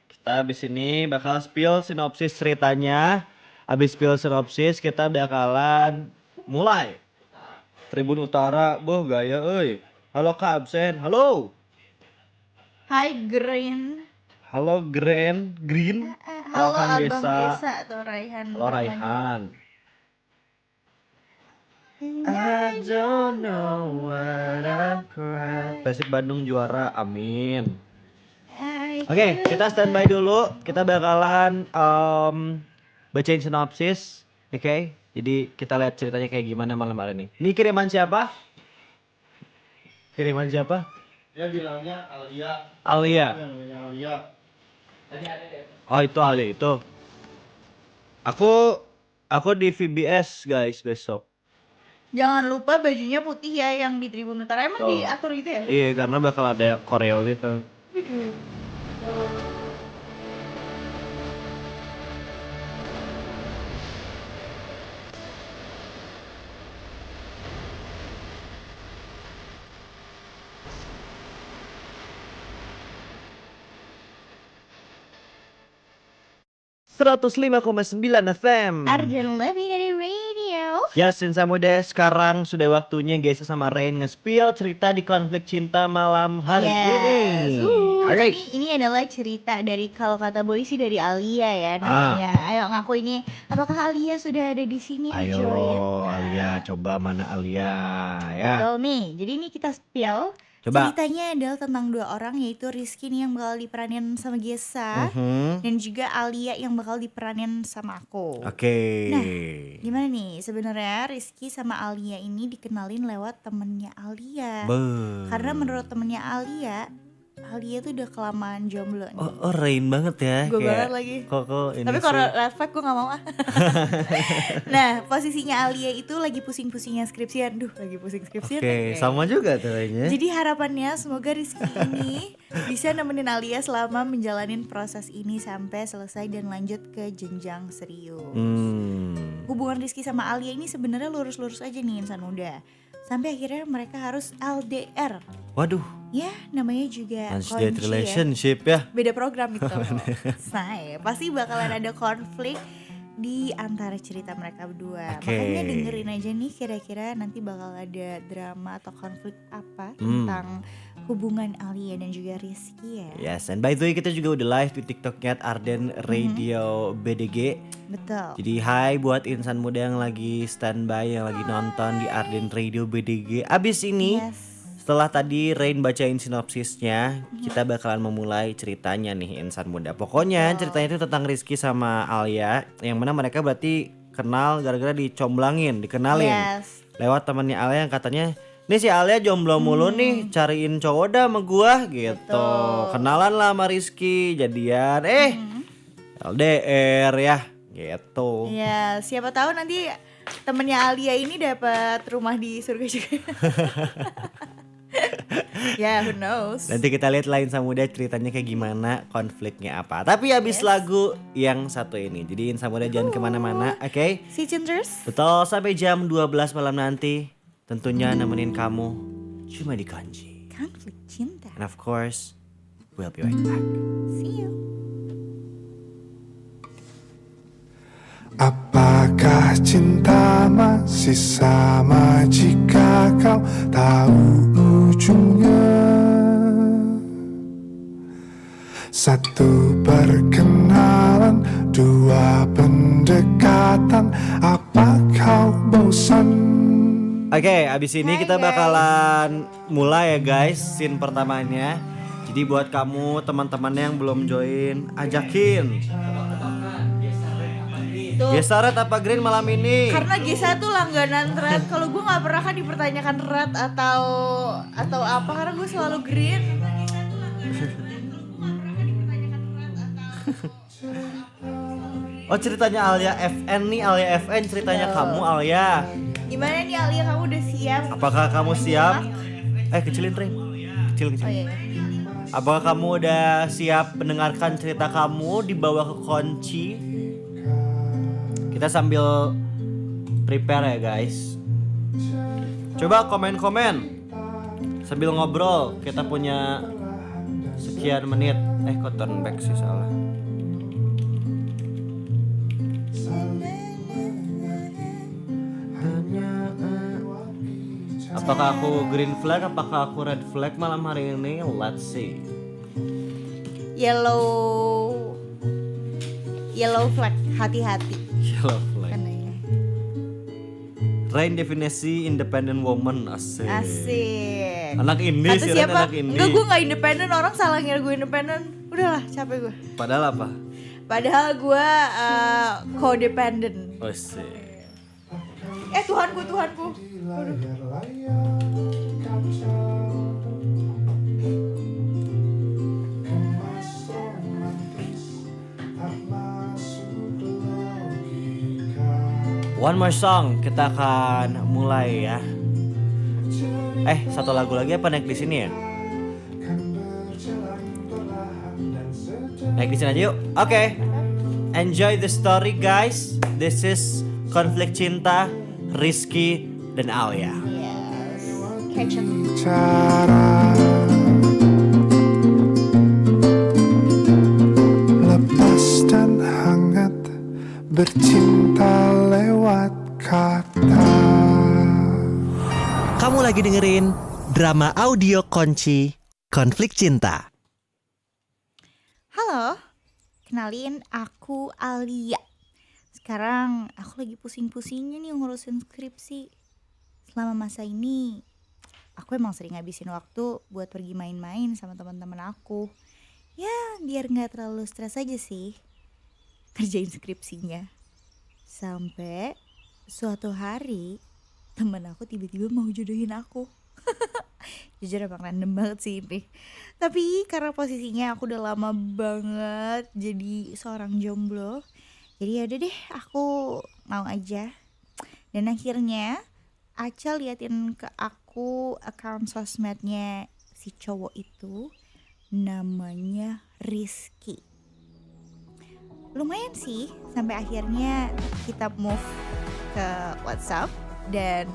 Kita habis ini bakal spill sinopsis ceritanya. Habis spill sinopsis kita bakalan mulai. Tribun Utara, boh gaya euy. Halo Kak absen. Halo. Hai Green. Halo Green. Halo Kang Abang Gesa. Gesa atau Raihan. Halo Raihan. I don't know what I'm crying. Persib Bandung juara, amin. Oke, kita standby dulu. Kita bakalan bacain sinopsis, oke? Jadi kita lihat ceritanya kayak gimana malam hari ini. Ini kiriman siapa? Kiriman siapa? Dia bilangnya Alia. Alia. Yang namanya Alia. Oh itu Alia itu. Aku di VBS guys besok. Jangan lupa bajunya putih ya yang di Tribun Utara. Emang Oh. diatur gitu ya? Iya karena bakal ada koreo gitu. 105,9 FM. Arden lebih dari radio. Ya Sinsa Muda, sekarang sudah waktunya Gesa sama Rain nge-spill cerita di konflik cinta malam hari ini. Alright. Ini adalah cerita dari kalau kata boy sih dari Alia ya namanya. Ayo ngaku ini. Apakah Alia sudah ada di sini? Ayo Alia, coba mana Alia ya. Betul nih. Jadi ini kita spill. Coba. Ceritanya adalah tentang dua orang, yaitu Rizky nih yang bakal diperanin sama Gesa dan juga Alia yang bakal diperanin sama aku. Oke. Nah, gimana nih sebenarnya Rizky sama Alia ini dikenalin lewat temennya Alia. Karena menurut temennya Alia tuh udah kelamaan jomblo nih. Oh Rain banget ya. Gue kayak banget lagi. Koko ini Tapi sih. kalau red flag gue gak mau ah. Nah posisinya Alia itu lagi pusing-pusingnya skripsian. Duh lagi pusing skripsian. Oke, sama juga tuh kayaknya. Jadi harapannya semoga Rizky ini bisa nemenin Alia selama menjalanin proses ini sampai selesai dan lanjut ke jenjang serius. Hubungan Rizky sama Alia ini sebenarnya lurus-lurus aja nih insan muda. Sampai akhirnya mereka harus LDR. Waduh, Ya namanya juga Unstable kunci ya. relationship ya. Beda program itu. Say, pasti bakalan ada konflik di antara cerita mereka berdua. Oke. Makanya dengerin aja nih kira-kira nanti bakal ada drama atau konflik apa tentang hubungan Alia dan juga Rizky ya. Yes, and by the way kita juga udah live di TikToknya Arden Radio BDG. Betul. Jadi hai buat insan muda yang lagi standby, yang lagi nonton di Arden Radio BDG. Abis ini Yes. setelah tadi Rain bacain sinopsisnya, kita bakalan memulai ceritanya nih insan muda. Pokoknya ceritanya itu tentang Rizky sama Alia, yang mana mereka berarti kenal gara-gara dikenalin Yes. lewat temannya Alia yang katanya, nih si Alia jomblo mulu nih, cariin cowok dah sama gua gitu. Betul. Kenalan lah sama Rizky, jadian, LDR ya gitu. Ya, siapa tahu nanti temennya Alia ini dapat rumah di surga juga. Ya, who knows. Nanti kita lihat lain sama Muda ceritanya kayak gimana, konfliknya apa. Tapi habis lagu yang satu ini, jadi Insa Muda jangan kemana-mana, oke? Si Cinters. Betul, sampai jam 12 malam nanti tentunya nemenin kamu cuma di Kunci. Konflik cinta. And of course, we'll be right back. See you. Apakah cinta masih sama jika kau tahu ujungnya? Satu perkenalan, dua pendekatan, apa kau bosan? Oke, abis ini Hai, kita guys. bakalan mulai ya guys, scene pertamanya. Jadi buat kamu teman-teman yang belum join, ajakin. Tuh. Gesaret apa Green malam ini? Karena Gesa tuh langganan Red. Kalau gue nggak pernah kan dipertanyakan Red atau apa, karena gue selalu Green. Oh ceritanya Alia FN nih, Alia FN ceritanya kamu Alia. Gimana nih Alia, kamu udah siap? Apakah kamu siap? Kecilin Ring. Kecil. Oh iya. Apakah kamu udah siap mendengarkan cerita kamu dibawa ke Kunci? Kita sambil prepare ya guys. Coba komen-komen sambil ngobrol. Kita punya sekian menit. Kok turn back sih salah. Apakah aku green flag, apakah aku red flag malam hari ini? Let's see. Yellow flag, hati-hati. Yellow flag. Kan ya. Rain definisi independent woman, asik. Asik. Anak indie Kata sih, Rain siapa? anak indie. Enggak, gue gak independen, orang salah ngira gue independen. Udahlah, capek gue. Padahal apa? Padahal gue codependent. Asik. Tuhanku. Aduh. One more song, kita akan mulai ya. Satu lagu lagi apa naik di sini ya? Naik di sini aja yuk. Oke. Enjoy the story guys. This is Konflik Cinta, Rizky dan Alia. Yes. Catch up. Cara lepas dan hangat, bercinta lewat kata. Kamu lagi dengerin drama audio Kunci, Konflik Cinta. Halo, kenalin aku Alia. Sekarang aku lagi pusing-pusingnya nih ngurusin skripsi. Selama masa ini aku emang sering ngabisin waktu buat pergi main-main sama teman-teman aku. Ya biar gak terlalu stres aja sih kerjain skripsinya. Sampai suatu hari temen aku tiba-tiba mau jodohin aku. Jujur emang random banget sih ini. Tapi karena posisinya aku udah lama banget jadi seorang jomblo, jadi yaudah deh aku mau aja. Dan akhirnya Aca liatin ke aku account sosmednya si cowok itu, namanya Rizky. Lumayan sih, sampai akhirnya kita move ke WhatsApp dan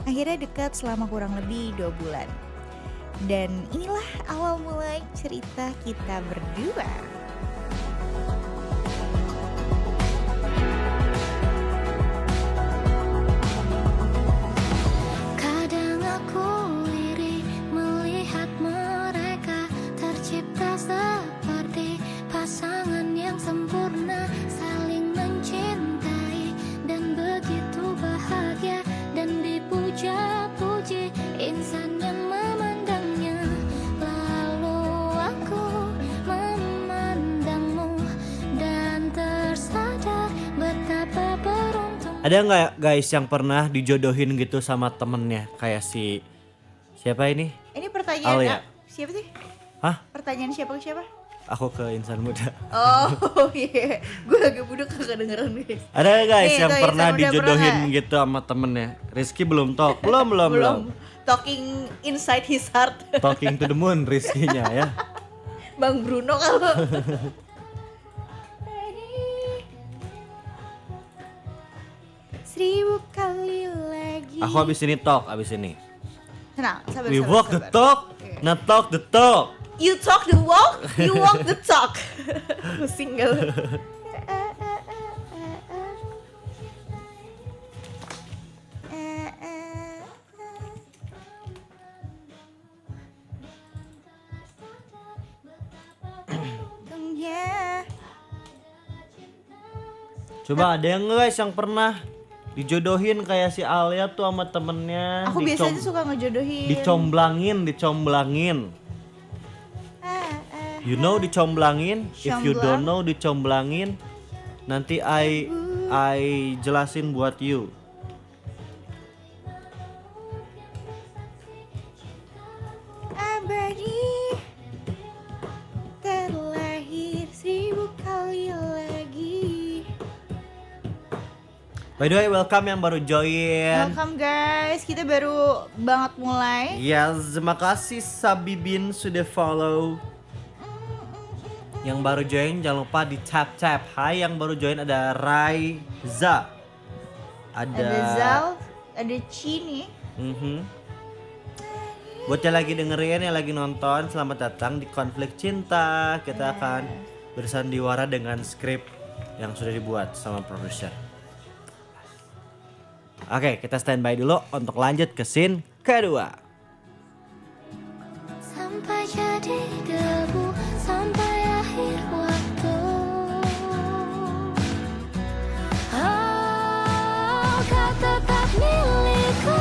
akhirnya dekat selama kurang lebih 2 bulan. Dan inilah awal mulai cerita kita berdua. Kadang aku iri melihat mereka tercipta seperti pasangan yang sempurna, saling mencintai dan begitu bahagia dan dipuja-puji insan yang memandangnya. Lalu aku memandang Ada nggak guys yang pernah dijodohin gitu sama temennya kayak siapa ini? Ini pertanyaan Alia. siapa sih? Hah? Pertanyaan siapa ke siapa? Aku ke insan muda. Oh iya, gue agak budek kagak dengeran guys. Ada nggak guys Nih, yang tuh, pernah Insan Muda dijodohin pernah. gitu sama temennya? Rizky belum talk, belum. Talking inside his heart. Talking to the moon Rizky-nya ya. Bang Bruno kalau. Seribu kali lagi. Aku habis ini talk, habis ini. Tenang, sabar, We sabar, walk the sabar. talk, Oke. not talk the talk. You talk the walk, you walk the talk. Single. Coba ada yang nggak guys yang pernah dijodohin kayak si Alia tuh sama temennya? Aku biasanya suka ngejodohin. Dicomblangin. You know dicomblangin? If you don't know dicomblangin, nanti I jelasin buat you. Abadi terlahir 1000 kali lagi. By the way, welcome yang baru join. Welcome guys, kita baru banget mulai. Yes, terima kasih Sabibin sudah follow. Yang baru join jangan lupa di tap. Hai yang baru join ada Raiza. Ada Zal, ada Chini. Buat yang lagi dengerin, yang lagi nonton, selamat datang di Konflik Cinta. Kita akan bersandiwara dengan skrip yang sudah dibuat sama produser. Oke, kita standby dulu untuk lanjut ke scene kedua. Sampai jadi debu, sampai akhir waktu. Oh, kau tetap milikku.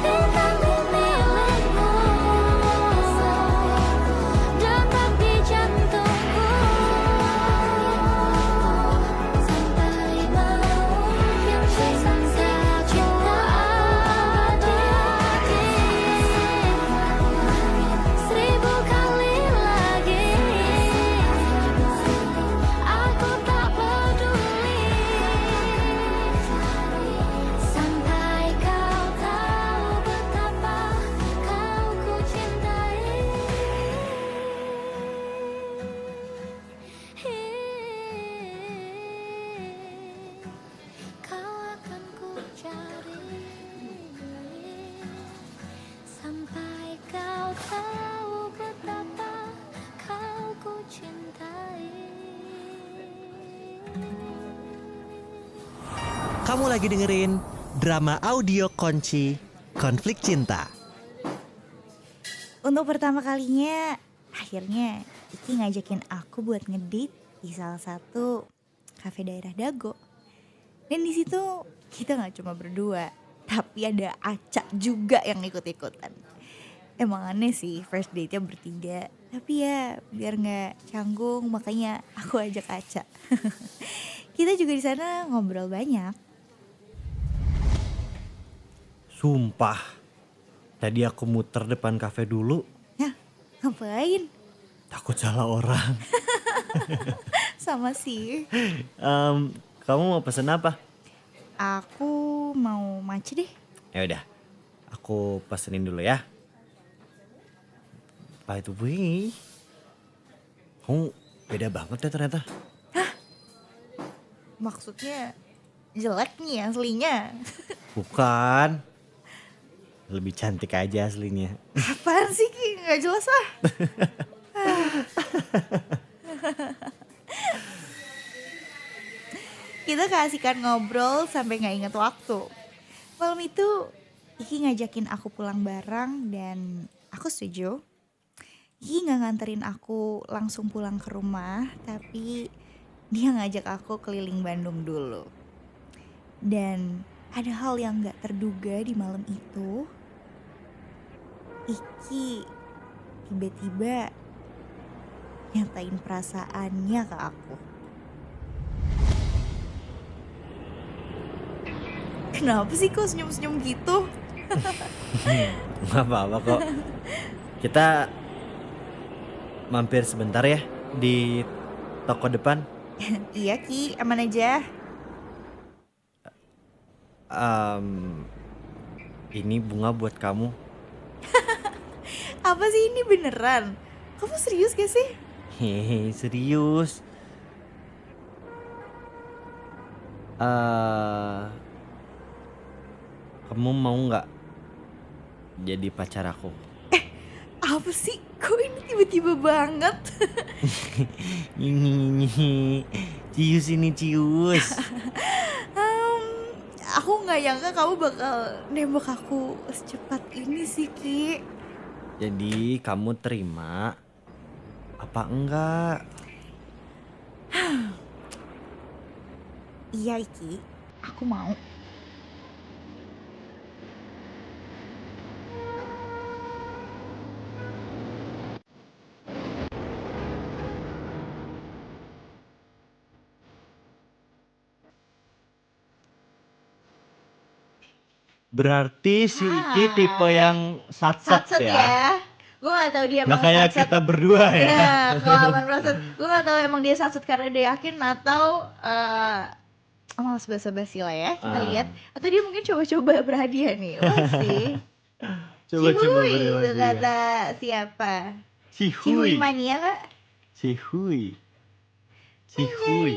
Bintang di milikmu, detak di jantungku. Sampai malam yang sisa cinta abadi. 1000 kali lagi, aku tak peduli. Sampai kau tahu betapa kau ku cintai. Kau akan ku cari sampai kau tahu betapa kau ku cintai. Kamu lagi dengerin drama audio Konci Konflik Cinta. Untuk pertama kalinya, akhirnya Iki ngajakin aku buat ngedate di salah satu kafe daerah Dago. Dan di situ kita nggak cuma berdua, tapi ada Aca juga yang ikut-ikutan. Emang aneh sih first date-nya bertiga, tapi ya biar nggak canggung makanya aku ajak Aca. Kita juga di sana ngobrol banyak. Sumpah, tadi aku muter depan kafe dulu, Nah, ngapain? takut salah orang. Sama sih. Kamu mau pesen apa? Aku mau matcha deh. Ya udah, aku pesenin dulu ya. By the way, kamu beda banget ya ternyata. Maksudnya jelek nih aslinya. Bukan, lebih cantik aja aslinya. Apaan sih Ki? Gak jelas ah. Kita keasikan ngobrol sampai gak inget waktu. Malam itu Iki ngajakin aku pulang bareng dan aku setuju. Iki gak nganterin aku langsung pulang ke rumah, tapi dia ngajak aku keliling Bandung dulu. Dan ada hal yang gak terduga di malam itu. Iki tiba-tiba nyatain perasaannya ke aku. Kenapa sih kok senyum-senyum gitu? Nggak apa-apa kok. Kita mampir sebentar ya di toko depan. Iya Ki, aman aja. Em, ini bunga buat kamu. Apa sih ini beneran? Kamu serius gak sih? Hehe, serius. eh Kamu mau nggak jadi pacar aku? Apa sih? Kok ini tiba-tiba banget? Nyi, cius ini cius. Em, aku nggak nyangka kamu bakal nembak aku secepat ini sih Ki. Jadi kamu terima apa enggak? Iya Ki, aku mau. Berarti si Iki tipe yang satset Satset ya. ya. Gue gak tahu dia Nggak emang kayak satset. kita berdua ya. Ya, kalau abang satset, gue gak tahu emang dia satset karena dia yakin atau malas basa-basi lah ya. Kita lihat. Atau dia mungkin coba-coba berhadiah nih. Wah sih. Coba-coba Cihui, itu berhadiah. kata siapa? Cihui Cihui. mania kak? Cihui. Cihui.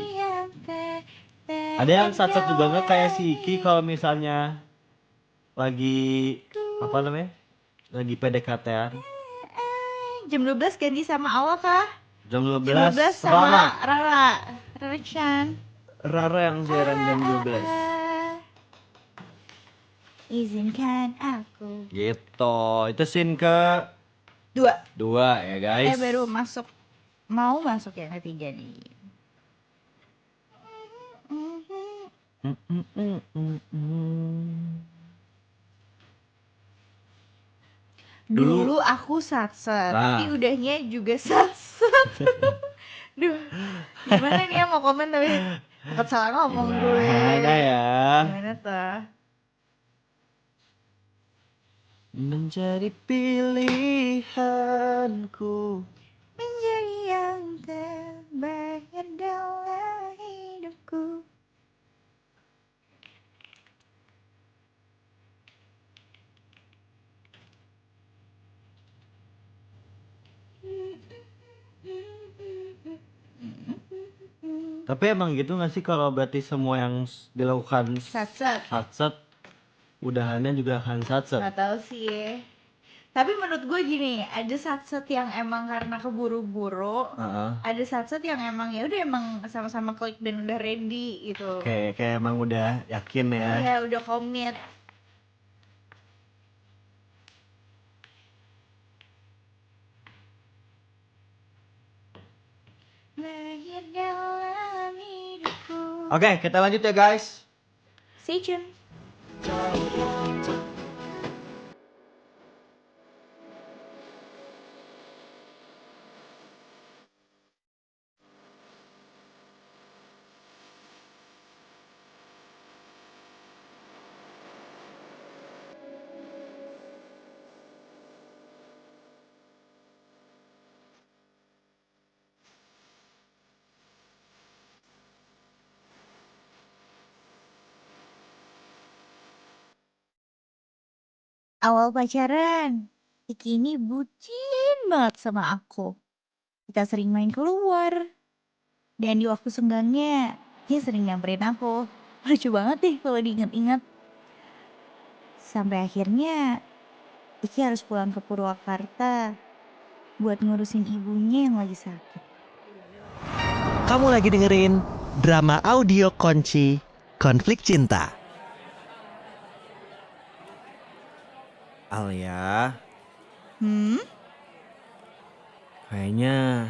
Ada yang satset juga nggak kayak si Iki kalau misalnya lagi apa namanya? Lagi PDKT-an. Jam 12 ganti sama Awa kah? Jam Jam 12 12 sama Rara. Rara Chan. Rara yang siaran jam 12. Izinkan aku. Gitu. Itu scene ke 2. 2 ya guys. Baru masuk. Mau masuk yang ketiga nih. Dulu aku satset, Nah. tapi udahnya juga satset. Duh, gimana nih ya mau komen tapi takut salah ngomong gue. Gimana ya? Gimana tuh? Menjadi pilihanku. Menjadi yang terbaik dalam hidupku. Tapi emang gitu gak sih kalau berarti semua yang dilakukan Satset. satset, udahannya juga akan satset? Gak tahu sih. Tapi menurut gue gini, ada satset yang emang karena keburu-buru, ada satset yang emang ya udah emang sama-sama klik dan udah ready gitu. Kayak emang udah yakin ya. Ya udah komit. Lahir dalam hidupku. Oke, kita lanjut ya guys. Stay tune. Awal pacaran, Iki ini bucin banget sama aku. Kita sering main keluar. Dan di waktu senggangnya, dia sering nyamperin aku. Lucu banget deh kalau diinget-inget. Sampai akhirnya, Iki harus pulang ke Purwakarta buat ngurusin ibunya yang lagi sakit. Kamu lagi dengerin drama audio Konci Konflik Cinta. Alia, kayaknya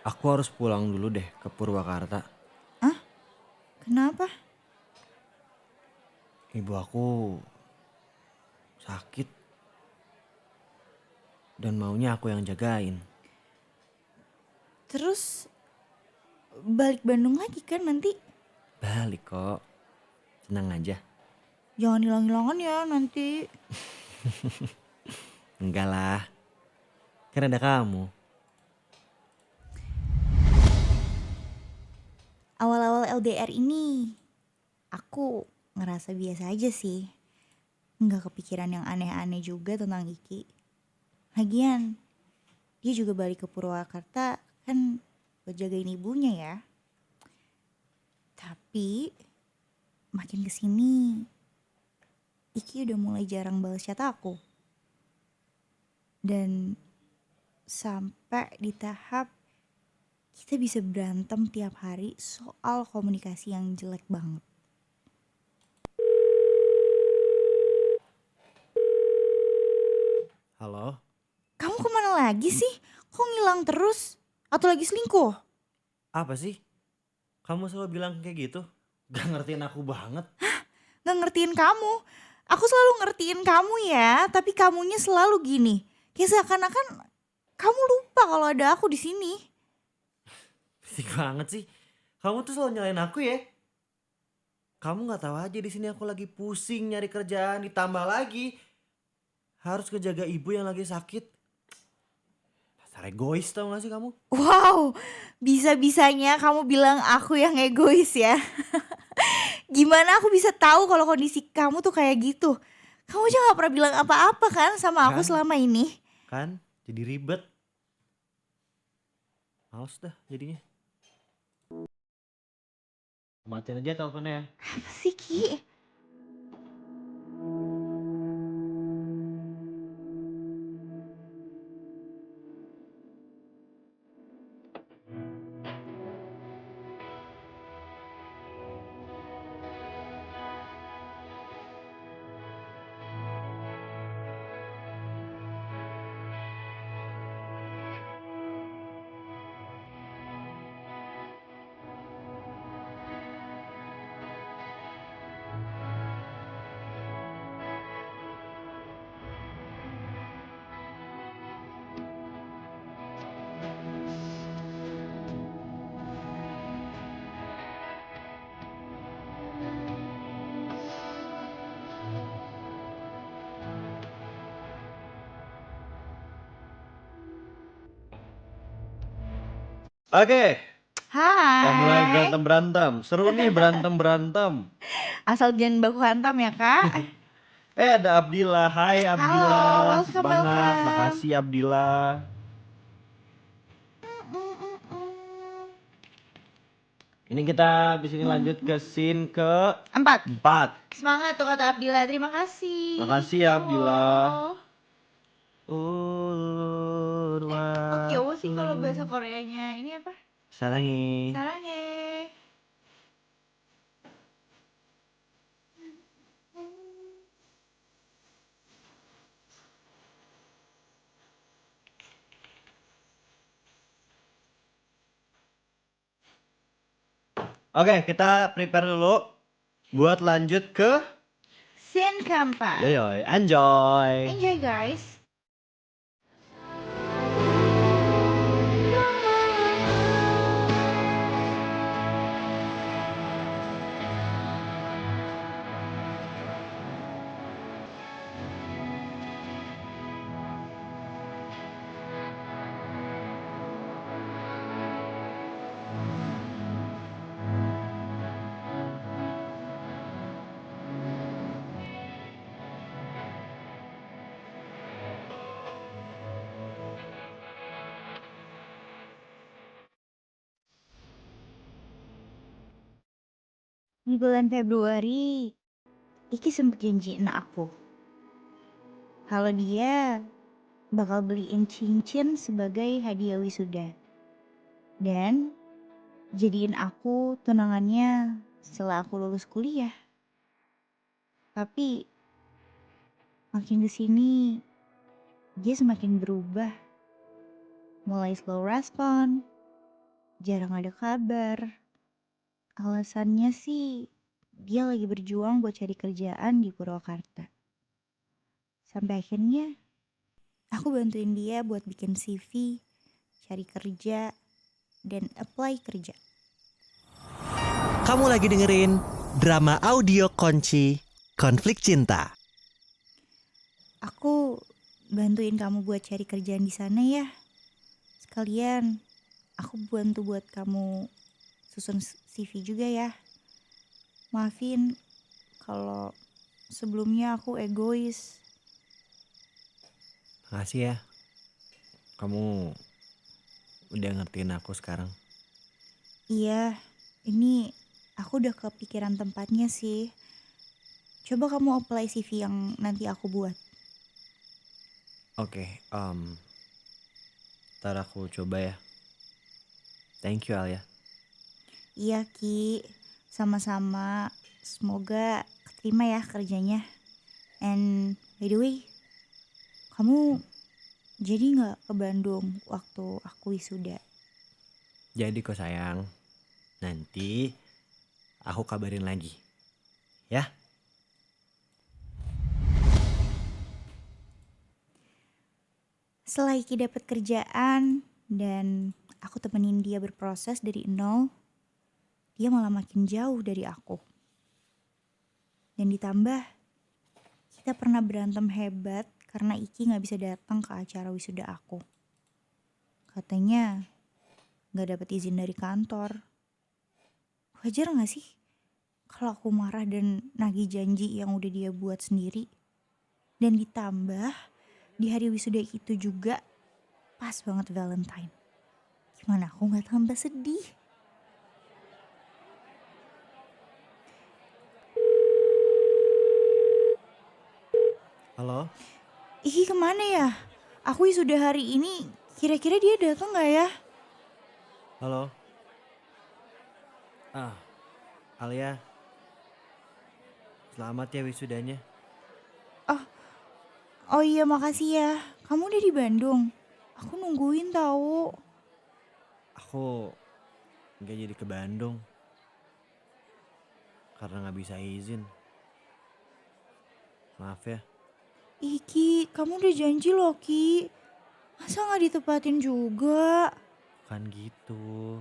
aku harus pulang dulu deh ke Purwakarta. Kenapa? Ibu aku sakit dan maunya aku yang jagain. Terus balik Bandung lagi kan nanti? Balik kok. Senang aja. Jangan hilang-hilangan ya nanti. Enggak lah. Kan ada kamu. Awal-awal LDR ini aku ngerasa biasa aja sih. Nggak kepikiran yang aneh-aneh juga tentang Iki. Lagian dia juga balik ke Purwakarta kan buat jagain ibunya ya. Tapi makin kesini Iki udah mulai jarang balas chat aku. Dan sampai di tahap kita bisa berantem tiap hari soal komunikasi yang jelek banget. Halo? Kamu kemana lagi sih? Kok ngilang terus? Atau lagi selingkuh? Apa sih? Kamu selalu bilang kayak gitu? Gak ngertiin aku banget. Gak ngertiin kamu. Aku selalu ngertiin kamu ya, tapi kamunya selalu gini. Kayak seakan-akan kamu lupa kalau ada aku di sini. Berisik banget sih. Kamu tuh selalu nyalain aku ya. Kamu nggak tahu aja di sini aku lagi pusing nyari kerjaan, ditambah lagi harus ngejaga ibu yang lagi sakit. Dasar egois tau gak sih kamu? Wow, bisa-bisanya kamu bilang aku yang egois ya. Gimana aku bisa tahu kalau kondisi kamu tuh kayak gitu? Kamu aja gak pernah bilang apa-apa kan sama aku Kan? selama ini. Kan jadi ribet. Males dah jadinya. Matiin aja teleponnya. Apa sih Ki? Oke, kita mulai Hai. berantem. Seru nih berantem. Asal jangan baku hantam ya kak. Ada Abdillah. Hai Abdillah. welcome, Semangat. welcome. Makasih Abdillah. Ini kita habis ini lanjut ke scene Empat. ke-4. Semangat tuh kata Abdillah, terima kasih. Makasih ya Abdillah. Oke, apa sih kalau bahasa Koreanya ini apa? Sarangi. Saranghe. Oke, kita prepare dulu buat lanjut ke Scene keempat. Yoyoy. Enjoy. Enjoy guys. Di bulan Februari, Iki sempet janjiin aku kalau dia bakal beliin cincin sebagai hadiah wisuda dan jadiin aku tunangannya setelah aku lulus kuliah. Tapi makin kesini dia semakin berubah, mulai slow respon, jarang ada kabar. Alasannya sih dia lagi berjuang buat cari kerjaan di Purwakarta. Sampai akhirnya aku bantuin dia buat bikin CV, cari kerja, dan apply kerja. Kamu lagi dengerin drama audio kunci Konflik Cinta. Aku bantuin kamu buat cari kerjaan di sana ya. Sekalian aku bantu buat kamu susun CV juga ya. Maafin kalau sebelumnya aku egois. Makasih ya. Kamu udah ngertiin aku sekarang. Iya, ini aku udah kepikiran tempatnya sih. Coba kamu apply CV yang nanti aku buat. Oke, ntar aku coba ya. Thank you Alia. Iya Ki, sama-sama. Semoga keterima ya kerjanya. And by the way, kamu jadi nggak ke Bandung waktu aku wisuda? Jadi kok sayang, nanti aku kabarin lagi. Ya? Setelah Iki dapat kerjaan dan aku temenin dia berproses dari nol, dia malah makin jauh dari aku. Dan ditambah, kita pernah berantem hebat karena Iki gak bisa datang ke acara wisuda aku. Katanya gak dapat izin dari kantor. Wajar gak sih kalau aku marah dan nagih janji yang udah dia buat sendiri? Dan ditambah, di hari wisuda itu juga pas banget Valentine. Gimana aku gak tambah sedih? Halo? Iki kemana ya? Aku wisuda hari ini, kira-kira dia datang gak ya? Halo? Alia. Selamat ya wisudanya. Oh iya makasih ya, kamu udah di Bandung. Aku nungguin tahu. Aku gak jadi ke Bandung. Karena gak bisa izin. Maaf ya. Iki, kamu udah janji loh Ki. Masa gak ditepatin juga? Bukan gitu.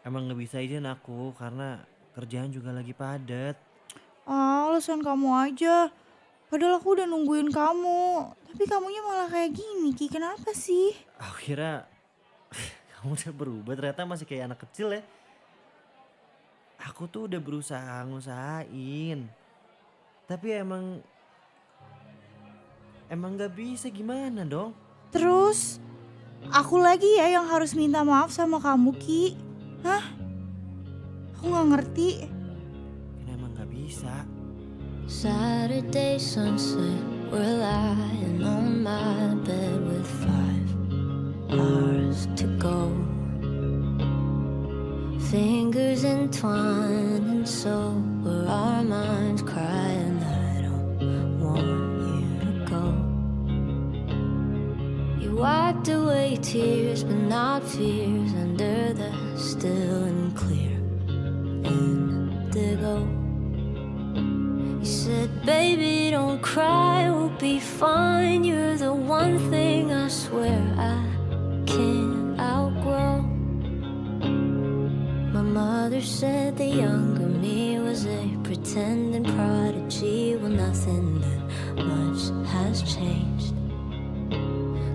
Emang gak bisa izin aku karena kerjaan juga lagi padat. Alasan kamu aja. Padahal aku udah nungguin kamu. Tapi kamunya malah kayak gini Ki, kenapa sih? Aku kira kamu udah berubah, ternyata masih kayak anak kecil ya. Aku tuh udah berusaha ngusahain. Tapi emang gak bisa, gimana dong? Terus, aku lagi ya yang harus minta maaf sama kamu Ki. Hah? Aku gak ngerti. Kan emang gak bisa. Saturday sunset, we're lying on my bed with 5 hours to go. Fingers entwined, and so were our minds crying. I don't want you to go. You wiped away tears, but not fears, under the still and clear indigo. You said, baby, don't cry, we'll be fine. You're the one thing I swear I can't outgrow. My mother said the younger me was a pretending prodigy. Well, nothing that much has changed.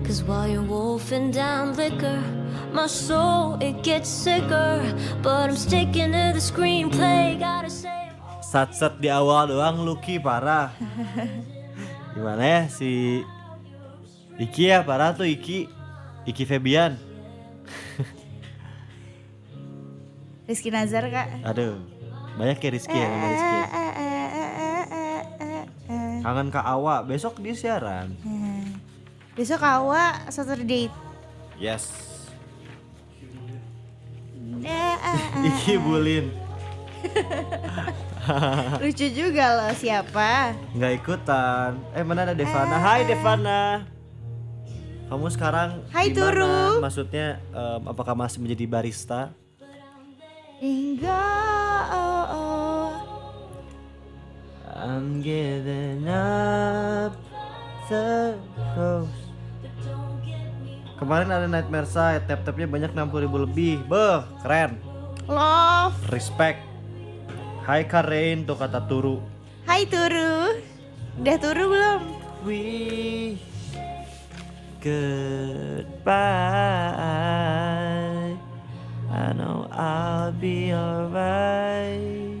Cause while you're wolfing down liquor, my soul, it gets sicker. But I'm sticking to the screenplay, gotta say. Sat-sat di awal doang Lucky parah. Gimana ya si Iki ya, parah tuh Iki Febian. Rizky Nazar Kak. Aduh, banyak ya Rizky ya, nama Rizky ya. Kangen Kak Awa, besok dia siaran. Besok Awa Saturday. Yes. Iki bulin. Lucu juga loh, siapa? Nggak ikutan. Mana ada Devana? Hai Devana. Kamu sekarang Hai, gimana? Turu. Maksudnya apakah masih menjadi barista? Enggak. I'm giving up the ghost. Kemarin ada Nightmare Side, tap-tapnya banyak 60.000 lebih. Beuh, keren. Love. Respect. Hai Karain tuh kata Turu. Hai Turu. Udah turu belum? We goodbye. I know I'll be alright.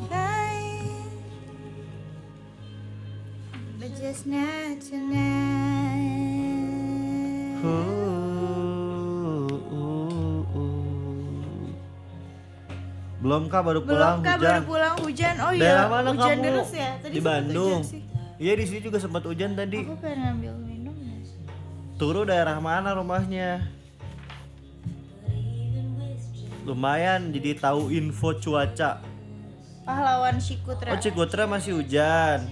Bye. But just not tonight. Belum kah baru Belum pulang kah hujan? baru pulang hujan? Oh Daerah iya, mana hujan kamu? terus ya. Tadi Di sempet Bandung. hujan sih. Iya di sini juga sempat hujan tadi. Aku pengen ngambil minum ya. Turu daerah mana rumahnya? Lumayan jadi tahu info cuaca. Pahlawan Shikutra. Oh Cikutra masih hujan.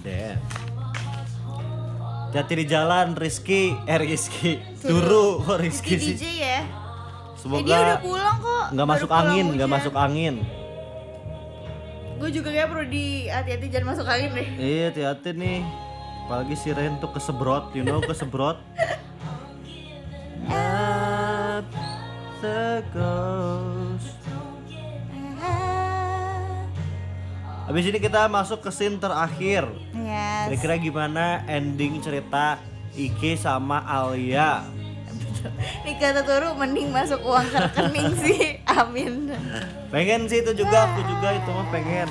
Damn. Hati di jalan Rizky. Turu kok Rizky Rizky sih. DJ ya. Semoga Dia udah pulang kok. nggak Baru masuk pulang angin, hujan. nggak masuk angin. Gue juga kayak perlu hati-hati jangan masuk angin deh. Iya hati-hati nih. Apalagi si Ren tuh kesebrot, kesebrot. Up the ghost. Habis ini kita masuk ke scene terakhir. Yes. Kira-kira gimana ending cerita Iki sama Alia? Nih kata Turu mending masuk uang ke rekening sih. Amin. Pengen sih itu juga, aku juga itu mah pengen.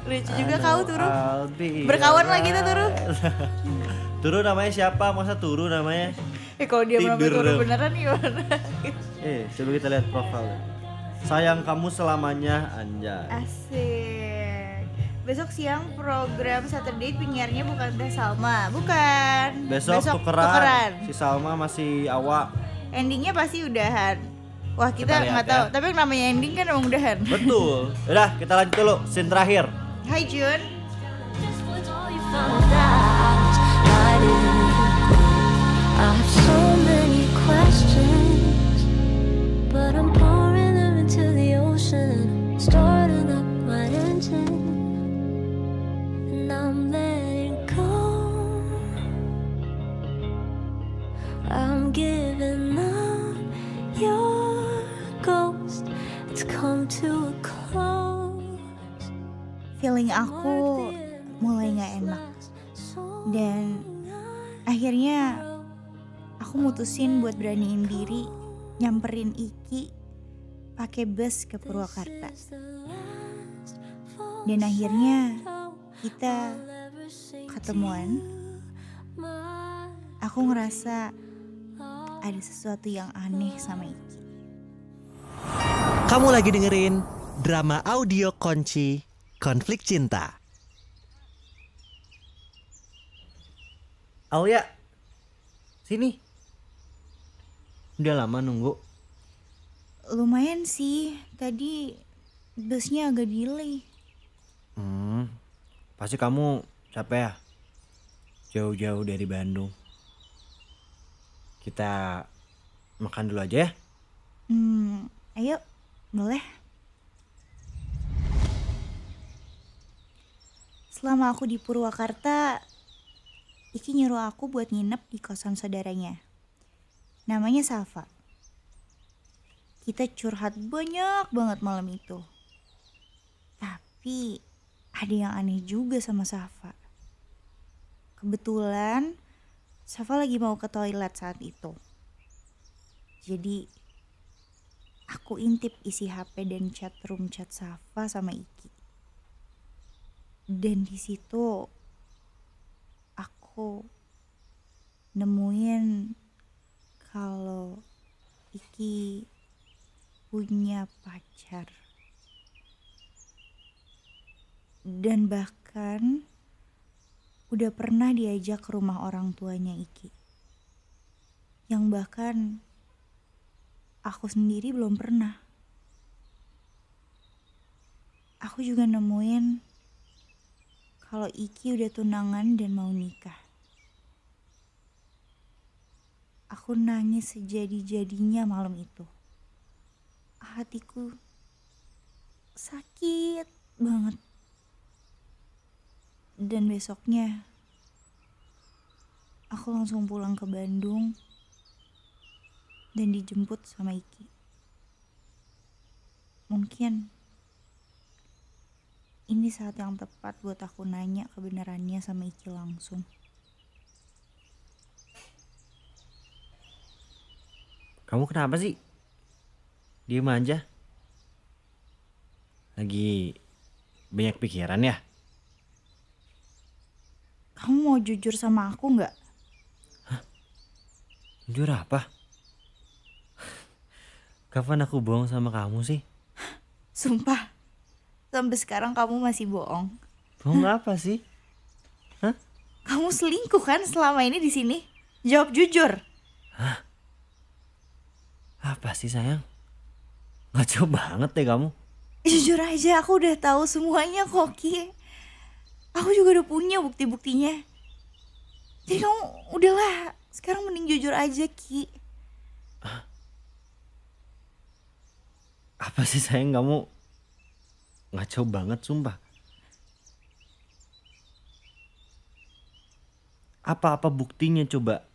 Lucu juga kau Turu. I'll be Berkawan lagi tuh Turu. Turu namanya siapa? Masa Turu namanya? Kalau dia menambil Tidur Turu dong. beneran gimana? Coba kita lihat profilnya. Sayang kamu selamanya, anjay. Asik. Besok siang program Saturday penyiarnya bukan Teh Salma, bukan. Besok tukeran. Si Salma masih awak. Endingnya pasti udahan. Wah kita Kita lihat nggak tahu, ya. tapi yang namanya ending kan emang udahan. Betul. Udah, kita lanjut dulu scene terakhir. Hai Jun. Just was all you found out. I didn't. I have so many questions, but I'm pouring them into the ocean, starting up my engine, and I'm letting go. I'm giving up your ghost. It's come to a close. Feeling aku mulai nggak enak dan akhirnya aku mutusin buat beraniin diri nyamperin Iki pakai bus ke Purwakarta. Dan akhirnya kita ketemuan. Aku ngerasa ada sesuatu yang aneh sama Iki. Kamu lagi dengerin drama audio Kunci Konflik Cinta. Alia, sini. Udah lama nunggu. Lumayan sih, tadi busnya agak delay. Pasti kamu capek ya? Jauh-jauh dari Bandung. Kita makan dulu aja ya. Ayo, boleh. Selama aku di Purwakarta, Iki nyuruh aku buat nginep di kosan saudaranya. Namanya Safa. Kita curhat banyak banget malam itu. Tapi ada yang aneh juga sama Safa. Kebetulan Safa lagi mau ke toilet saat itu. Jadi aku intip isi HP dan chat room chat Safa sama Iki. Dan di situ aku nemuin kalau Iki punya pacar. Dan bahkan udah pernah diajak ke rumah orang tuanya Iki. Yang bahkan aku sendiri belum pernah. Aku juga nemuin kalau Iki udah tunangan dan mau nikah. Aku nangis sejadi-jadinya malam itu. Hatiku sakit banget. Dan besoknya aku langsung pulang ke Bandung dan dijemput sama Iki. Mungkin ini saat yang tepat buat aku nanya kebenarannya sama Iki langsung. Kamu kenapa sih? Diem aja. Lagi banyak pikiran ya? Kamu mau jujur sama aku nggak? Jujur apa? Kapan aku bohong sama kamu sih? Sumpah, sampai sekarang kamu masih bohong. Bohong apa sih? Kamu selingkuh kan selama ini di sini? Jawab jujur. Apa sih sayang? Ngaco banget deh kamu. Jujur aja, aku udah tahu semuanya kok, Ki. Aku juga udah punya bukti-buktinya. Jadi kamu udahlah, sekarang mending jujur aja, Ki. Apa sih sayang, kamu ngaco banget sumpah. Apa-apa buktinya coba?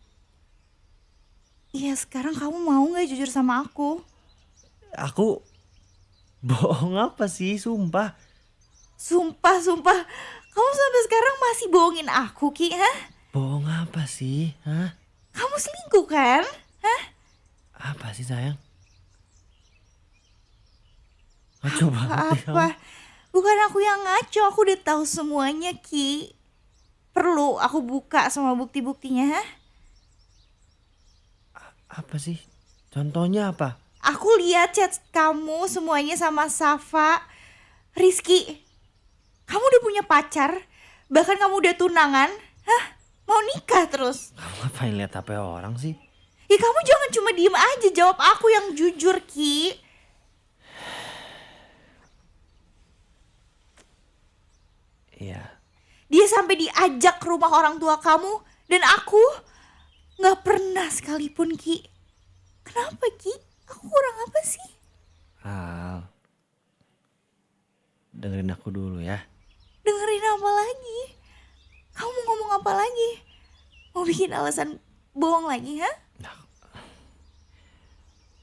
Iya, sekarang kamu mau nggak jujur sama aku? Aku bohong apa sih sumpah? Sumpah, kamu sampai sekarang masih bohongin aku, Ki, hah? Bohong apa sih? Hah? Kamu selingkuh kan? Hah? Apa sih sayang? Ngaco banget deh kamu. Apa? Bukan aku yang ngaco, aku udah tahu semuanya, Ki. Perlu aku buka semua bukti-buktinya, hah? Apa sih? Contohnya apa? Aku lihat chat kamu semuanya sama Safa, Rizky. Kamu udah punya pacar, bahkan kamu udah tunangan. Hah? Mau nikah terus? Kamu ngapain lihat HP orang sih? Ya kamu jangan cuma diem aja, jawab aku yang jujur, Ki. Iya. Dia sampai diajak ke rumah orang tua kamu dan aku nggak pernah sekalipun, Ki. Kenapa, Ki? Aku kurang apa sih? Al, dengerin aku dulu ya. Dengerin apa lagi? Kamu mau ngomong apa lagi? Mau bikin alasan bohong lagi, ha?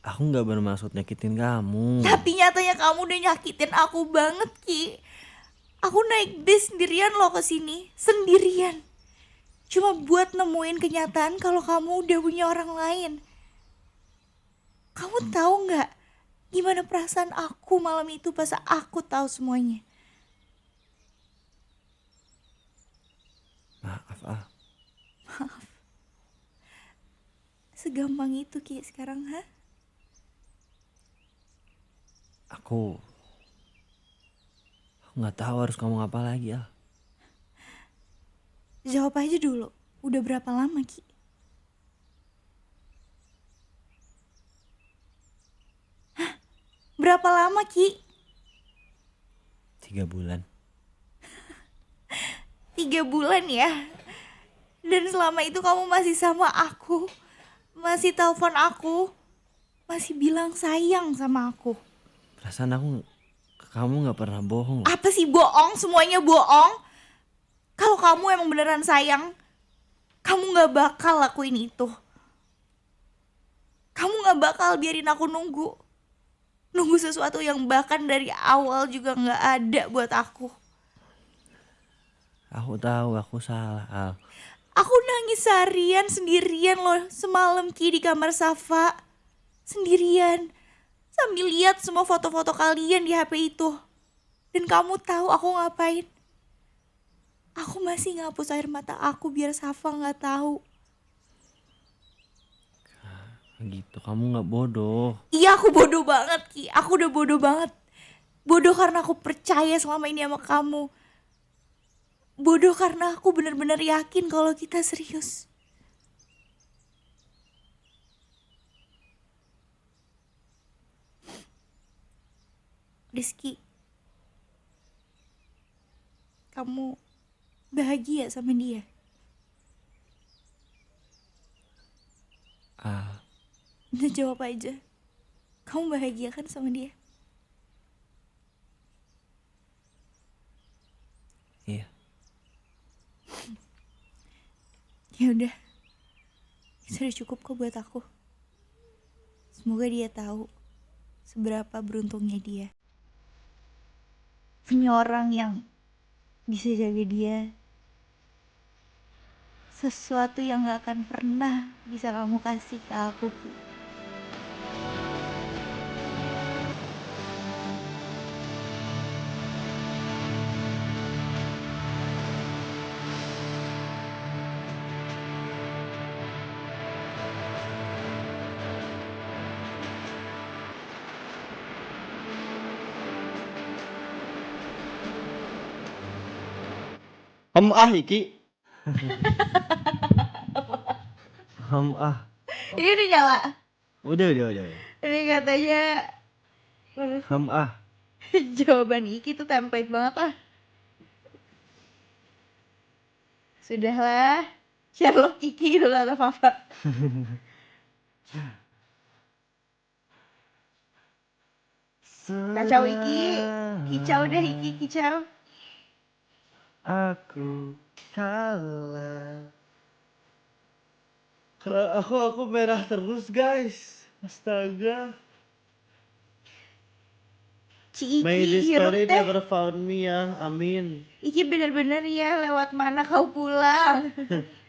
Aku nggak bermaksud nyakitin kamu. Tapi nyatanya kamu udah nyakitin aku banget, Ki. Aku naik bis sendirian loh ke sini, sendirian. Cuma buat nemuin kenyataan kalau kamu udah punya orang lain. Kamu tahu nggak gimana perasaan aku malam itu pas aku tahu semuanya? Maaf Al. Segampang itu, Ki, sekarang, ha? Aku nggak tahu harus ngomong apa lagi Al. Jawab aja dulu. Udah berapa lama, Ki? Hah? Berapa lama, Ki? 3 bulan. 3 bulan ya? Dan selama itu kamu masih sama aku, masih telepon aku, masih bilang sayang sama aku. Perasaan aku ke kamu nggak pernah bohong loh. Apa sih bohong? Semuanya bohong. Kalau kamu emang beneran sayang, kamu gak bakal lakuin itu. Kamu gak bakal biarin aku nunggu. Nunggu sesuatu yang bahkan dari awal juga gak ada buat aku. Aku tahu aku salah Al. Aku nangis seharian sendirian loh semalam, Ki, di kamar Safa. Sendirian. Sambil lihat semua foto-foto kalian di HP itu. Dan kamu tahu aku ngapain? Aku masih ngapus air mata aku biar Safa gak tahu. Gitu, kamu nggak bodoh. Iya, aku bodoh banget, Ki. Aku udah bodoh banget. Bodoh karena aku percaya selama ini sama kamu. Bodoh karena aku benar-benar yakin kalau kita serius. Rizky, kamu bahagia sama dia? Al, Nah, jawab aja. Kamu bahagia kan sama dia? Ya udah, sudah cukup kok buat aku. Semoga dia tahu seberapa beruntungnya dia punya orang yang bisa jaga dia. Sesuatu yang gak akan pernah bisa kamu kasih ke aku. Iki. Ini udah nyala. Udah. Ini katanya jawaban Iki tuh template banget ah. Sudahlah, Sherlock Iki itu kata Fafa. Kacau Iki, kicau deh Iki, kicau. Aku kalah. Kalau aku merah terus guys. Astaga. Ci May this Iki story hirup teh. never found me ya. Amin. Iki bener-bener ya lewat mana kau pulang.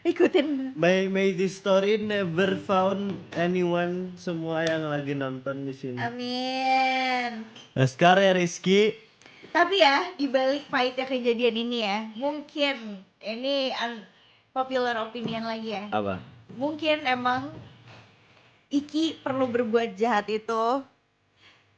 Ikutin. May this story never found anyone. Semua yang lagi nonton di sini. Amin. Oscar ya Rizky. Tapi ya, dibalik pahitnya kejadian ini ya, mungkin ini popular opinion lagi ya. Apa? Mungkin emang Iki perlu berbuat jahat itu,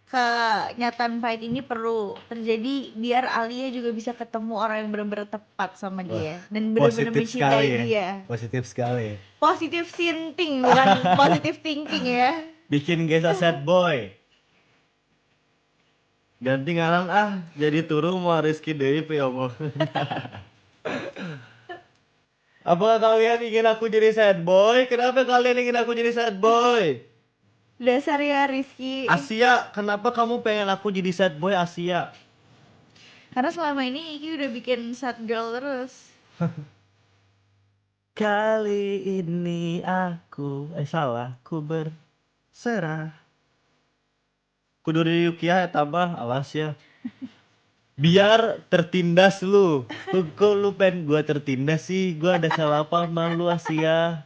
kenyataan pahit ini perlu terjadi biar Alia juga bisa ketemu orang yang benar-benar tepat sama dia dan benar-benar mencintai dia. Positif sekali. Positive thinking bukan positive thinking ya. Bikin Gesa sad boy. Ganti ngaran jadi turu mau Rizky Dewi Piyomo. Apakah kalian ingin aku jadi sad boy? Kenapa kalian ingin aku jadi sad boy? Dasar ya Rizky. Asia, kenapa kamu pengen aku jadi sad boy Asia? Karena selama ini Iki udah bikin sad girl terus. Kali ini aku ku berserah. Kudu di Yukiya tambah awas ya. Biar tertindas lu. Kok lu pengen gua tertindas sih? Gua ada salah apa sama lu Asia?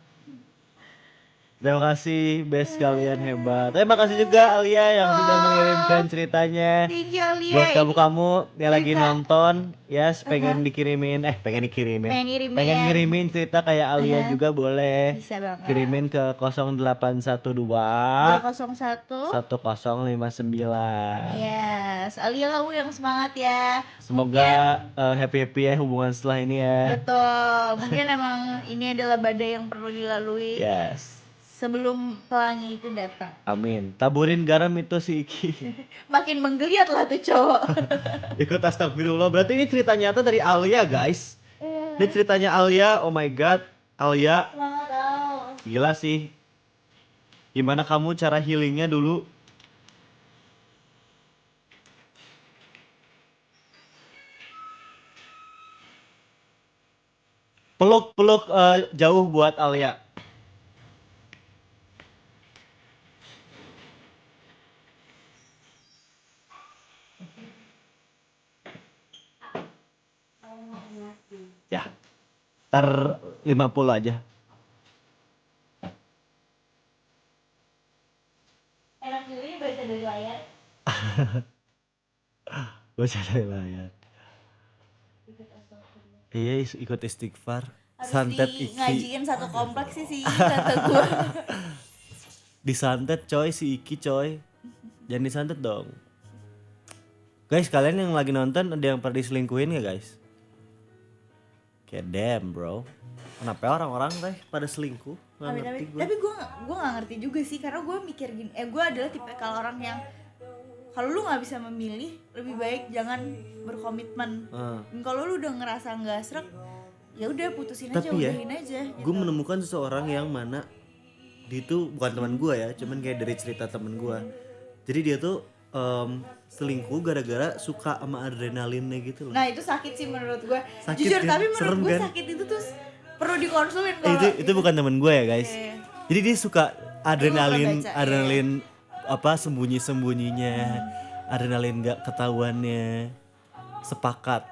Terima kasih, best kalian hebat. Terima kasih juga Alia yang sudah mengirimkan ceritanya. Thank you Alia. Buat kamu-kamu yang lagi Bisa. nonton, pengen dikirimin, pengen ngirimin cerita kayak Alia juga boleh. Bisa banget. Kirimin ke 0812 201. 1059. Yes, Alia kamu yang semangat ya. Semoga happy ya hubungan setelah ini ya. Betul. Mungkin emang ini adalah badai yang perlu dilalui Yes. sebelum pelangi itu datang. Amin. Taburin garam itu si Iki. Makin menggeliat lah tuh cowok. Ikut astagfirullah. Berarti ini cerita nyata dari Alia guys. Ini ceritanya Alia. Oh my god. Alia. Semangat tau. Gila sih. Gimana kamu cara healingnya dulu? Peluk jauh buat Alia. Ya. Ntar 50 aja. Enak juga ya baca dari layar. Baca dari layar. Iya ikut istighfar. Santet Harus Iki. ngajiin satu kompleks sih kata gue. Disantet coy si Iki coy. Jangan disantet dong. Guys, kalian yang lagi nonton ada yang pernah diselingkuhin gak guys? Kayak damn bro. Kenapa orang-orang teh pada selingkuh? Nggak ngerti gue. Tapi gue nggak ngerti juga sih karena gue mikir gini. Gue adalah tipe kalau orang yang kalau lu nggak bisa memilih lebih baik jangan berkomitmen. Dan kalau lu udah ngerasa nggak srek, ya udah putusin aja, Tapi ya, udahin aja. gue menemukan seseorang yang mana dia tuh bukan teman gue ya, cuman kayak dari cerita temen gue. Jadi dia tuh selingkuh gara-gara suka sama adrenalinnya gitu loh. Nah itu sakit sih menurut gue. Sakit Jujur kan? tapi menurut Serem gue kan? sakit itu tuh Perlu dikonsulin Itu bukan temen gue ya guys. Oke. Jadi dia suka adrenalin, baca, adrenalin apa sembunyi-sembunyinya, adrenalin gak ketahuannya. Sepakat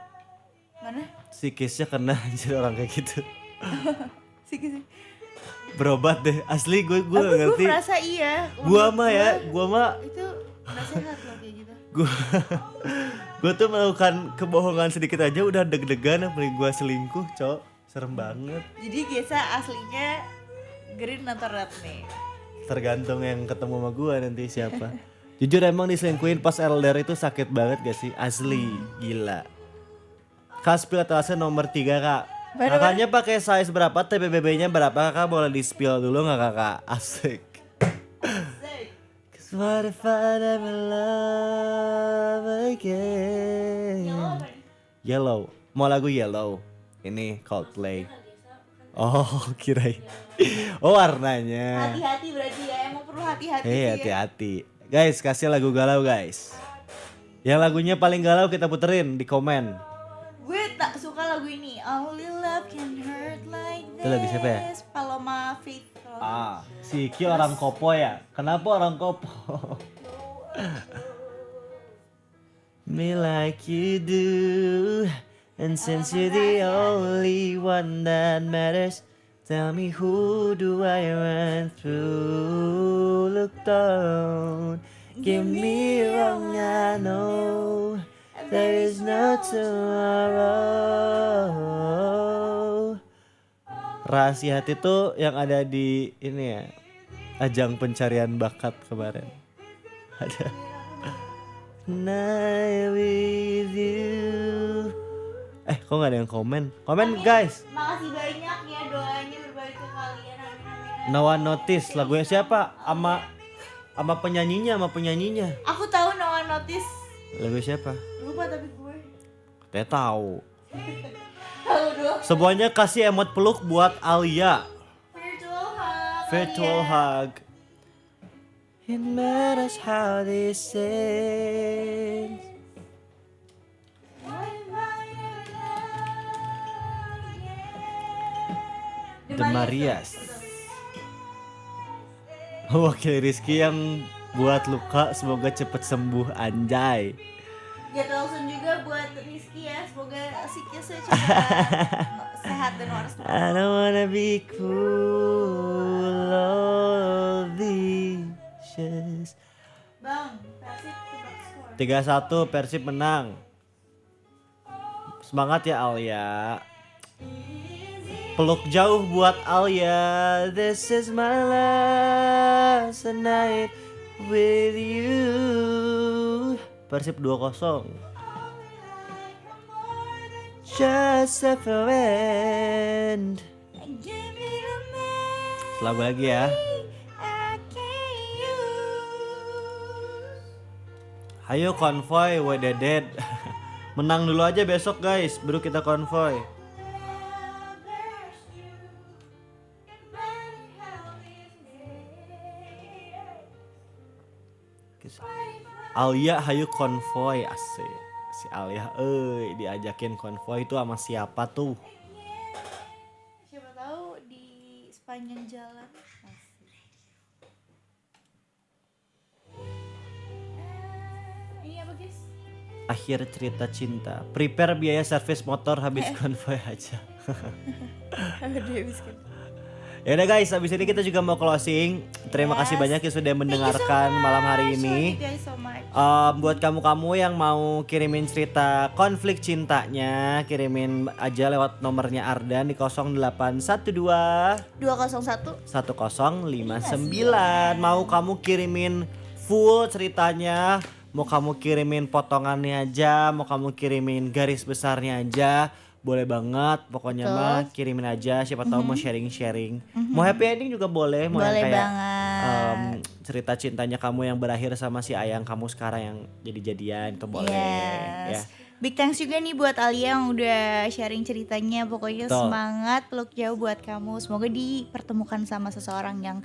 Mana? si Kisnya kena anjir orang kayak gitu. Sih. Berobat deh, asli gue Tapi gak gue ngerti. merasa iya. Gua Menurut mah itu udah sehat loh kayak gitu. gue tuh melakukan kebohongan sedikit aja udah deg-degan apalagi gue selingkuh, cok. Serem banget. Jadi Gesa aslinya green atau red nih? Tergantung yang ketemu sama gue nanti siapa. Jujur emang diselingkuhin pas LDR itu sakit banget gak sih? Asli, gila. Kak spill atasnya nomor 3 kak. Bener-bener. Kakaknya pakai size berapa? TBBB-nya berapa kakak? Boleh di spill dulu gak kakak? Asik. Cause what if I never love again? Yellow. Mau lagu Yellow. Ini Coldplay. Oh kirain. Oh warnanya. Hati-hati berarti ya, emang perlu hati-hati sih ya. Hati-hati. Guys, kasih lagu galau guys. Yang lagunya paling galau kita puterin di komen. Gue tak suka lagu ini. Only love can hurt like this. Itu lagu siapa ya? Paloma Faithful. Si Iki orang Kopo ya? Kenapa orang Kopo? Me like you do. And since you're the only one that matters, tell me who do I run through? Look down, give me wrong, I know there is no tomorrow. Rahasia hati tuh yang ada di ini ya, ajang pencarian bakat kemarin. Ada Night with you. Kok gak ada yang komen? Komen guys. Makasih banyak ya doanya berbagi ke kalian. Amin amin. No one notice lagunya siapa? Sama penyanyinya, Aku tahu No One Notice. Lagu siapa? Lupa tapi gue. Katanya tahu. Tahu doang. Semuanya kasih emot peluk buat Alia. Virtual hug. Virtual hug. It matters how this ends. The Marias. Wakil Rizky yang buat luka semoga cepet sembuh anjay. Get well soon juga buat Rizky ya. Semoga psikisnya cepat sehat dan waras. I don't wanna be cool all vicious. Bang, Persib tebak skor. 3-1 Persib menang. Semangat ya Alia. Peluk jauh buat Alia. This is my last night with you. Persib 2-0. Just a friend. Selalu lagi ya. Ayo konvoy we dead. Menang dulu aja besok guys, baru kita konvoy. Alia hayu konvoy asik. Si Alia diajakin konvoy itu sama siapa tuh? Siapa tahu di sepanjang jalan. Ini apa guys? Akhir cerita cinta. Prepare biaya servis motor habis konvoy aja. Ya udah guys, habis ini kita juga mau closing. Terima kasih banyak yang sudah mendengarkan malam hari ini. Thank you guys so much. Buat kamu-kamu yang mau kirimin cerita konflik cintanya, kirimin aja lewat nomornya Ardan di 0812 201 1059. Mau kamu kirimin full ceritanya, mau kamu kirimin potongannya aja, mau kamu kirimin garis besarnya aja, boleh banget. Pokoknya Betul. mah kirimin aja, siapa tahu mau sharing-sharing. Mau happy ending juga boleh, mau yang Boleh kayak banget. cerita cintanya kamu yang berakhir sama si ayang kamu sekarang yang jadi-jadian itu boleh ya. Yes. Big thanks juga nih buat Alia yang udah sharing ceritanya. Pokoknya Betul. semangat, peluk jauh buat kamu. Semoga dipertemukan sama seseorang yang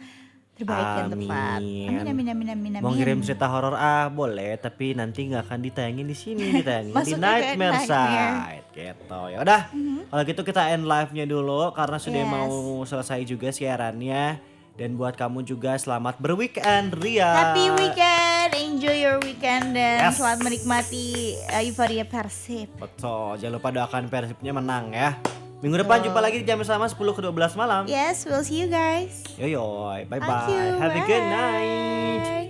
terbaik dan tepat. Amin amin amin amin amin. Mau ngirim cerita horor boleh, tapi nanti nggak akan ditayangin di sini, ditayangin di Masuknya ke Nightmare Nightmare. Side gitu. Ya udah. Kalau gitu kita end live-nya dulu karena sudah Yes. mau selesai juga siarannya. Dan buat kamu juga selamat berweekend Ria. Happy weekend, enjoy your weekend dan Yes. selamat menikmati euforia Persib. Betul, jangan lupa doakan Persibnya menang ya. Minggu depan jumpa lagi di jam yang sama 10 ke 12 malam. Yes, we'll see you guys. Yoyoy, bye Thank you. bye. Have a good night. Bye.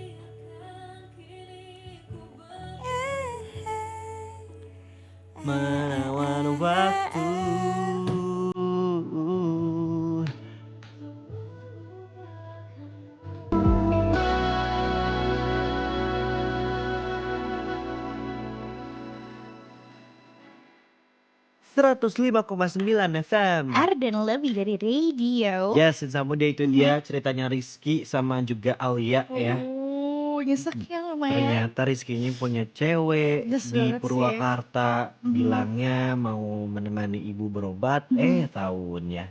Menawan waktu. 105,9 FM. Arden lebih dari radio. Yes, sama dia itu dia ceritanya Rizky sama juga Alia ya. Oh, nyesek ya lumayan. Ternyata Rizkynya punya cewek Yes di banget Purwakarta. Bilangnya mau menemani ibu berobat. Tahunnya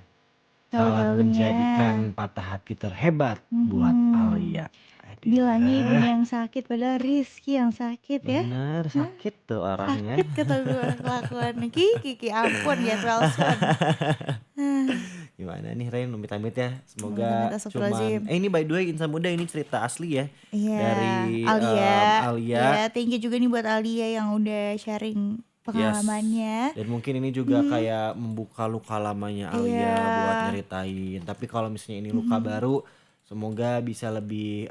malah Tahunnya. menjadikan patah hati terhebat buat Alia. Aduh. Bilangnya ibunya yang sakit padahal Rizky yang sakit ya. Bener, sakit tuh orangnya. Sakit kata gue kelakuannya. Kiki ampun ya Twelson. Gimana nih Rain, amit-amit ya. Semoga Amit-amit, astagfirullahaladzim. cuman ini by the way Insan Muda ini cerita asli ya. Iya. Dari Alia. Alia. Ya, thank you juga nih buat Alia yang udah sharing pengalamannya. Dan mungkin ini juga kayak membuka luka lamanya Alia Iya. buat nyeritain. Tapi kalau misalnya ini luka baru, semoga bisa lebih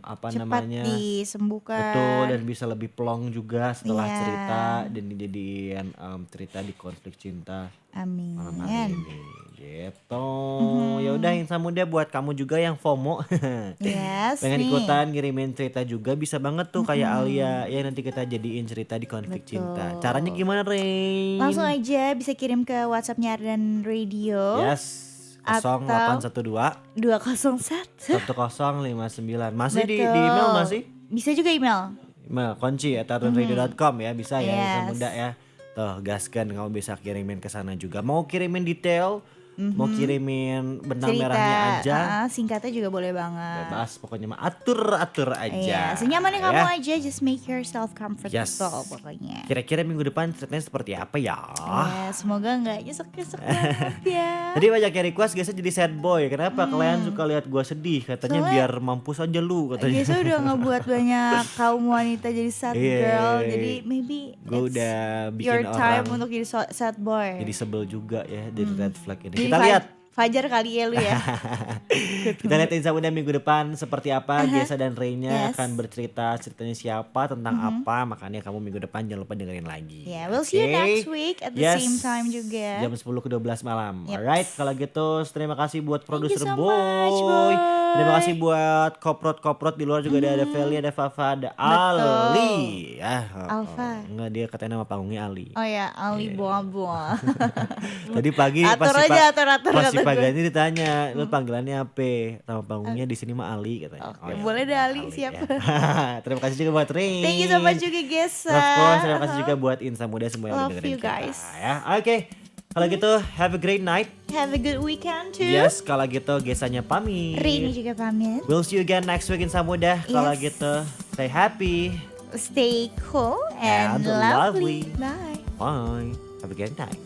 apa Cepat namanya? disembuhkan. Betul, dan bisa lebih plong juga setelah Iya. cerita dan dijadiin cerita di konflik cinta Amin. malam hari ini. Gitu. Ya udah Insan Muda buat kamu juga yang FOMO. Yes Pengen nih. ikutan ngirimin cerita juga bisa banget tuh kayak Alia ya, nanti kita jadiin cerita di konflik Betul. cinta. Caranya gimana Rain? Langsung aja bisa kirim ke WhatsAppnya Ardan Radio. Yes. Atau 0812 201. 1059. Masih di Betul. email masih? Bisa juga email. Email kunci@ardanradio.com ya, bisa ya Insan Yes. Muda ya. Tuh gaskan, kamu bisa kirimin ke sana juga. Mau kirimin detail, mau kirimin benang Cerita merahnya aja. singkatnya juga boleh banget. Bebas pokoknya mah atur Iya, aja. senyamannya ya. kamu aja, just make yourself comfortable Yes. pokoknya. Kira-kira minggu depan ceritanya seperti apa ya? Ya, semoga nggak nyesek-nyesek banget ya. Tadi banyak yang request Gesa jadi sad boy. Kenapa kalian suka lihat gua sedih? Katanya Soalnya- biar mampus aja lu katanya. Biasa udah ngebuat banyak kaum wanita jadi sad Iya. girl, jadi maybe Gue it's udah bikin your time orang untuk jadi sad boy. jadi sebel juga ya dari red flag ini. Jadi Kita lihat. Fajar kali ya lu ya. Kita lihat Insan Muda minggu depan seperti apa. Gesa dan Reynya Yes. akan bercerita ceritanya siapa, tentang apa. Makanya kamu minggu depan jangan lupa dengerin lagi. Ya, we'll see you Oke? next week at the Yes. same time juga. Jam 10 ke 12 malam. Yep. Alright, kalau gitu terima kasih buat produser so boy. much, boy. Terima kasih buat koprot-koprot di luar juga ada Feli, ada Fafa, ada Ali. Alfa. Enggak, dia katanya nama panggungnya Ali. Oh ya, Ali Boa-Boa. Tadi pagi Atur pasti aja, atur pasti kata gue. pagi ditanya, lu panggilannya apa? Nama panggungnya di sini mah Ali katanya. Oke, boleh deh, Ali, siap. ya. Terima kasih juga buat Ring. Thank you so much juga Gesa. Of course, terima kasih juga buat Insan Muda semua yang udah Love dengerin you kita, guys. ya. Oke. Kalau gitu have a great night. Have a good weekend too. Yes, kalau gitu Gesanya pamit. Rini juga pamit. We'll see you again next week Insan Muda. Kalau Yes. gitu stay happy. Stay cool and And lovely. lovely. Bye. Bye. Have a good night.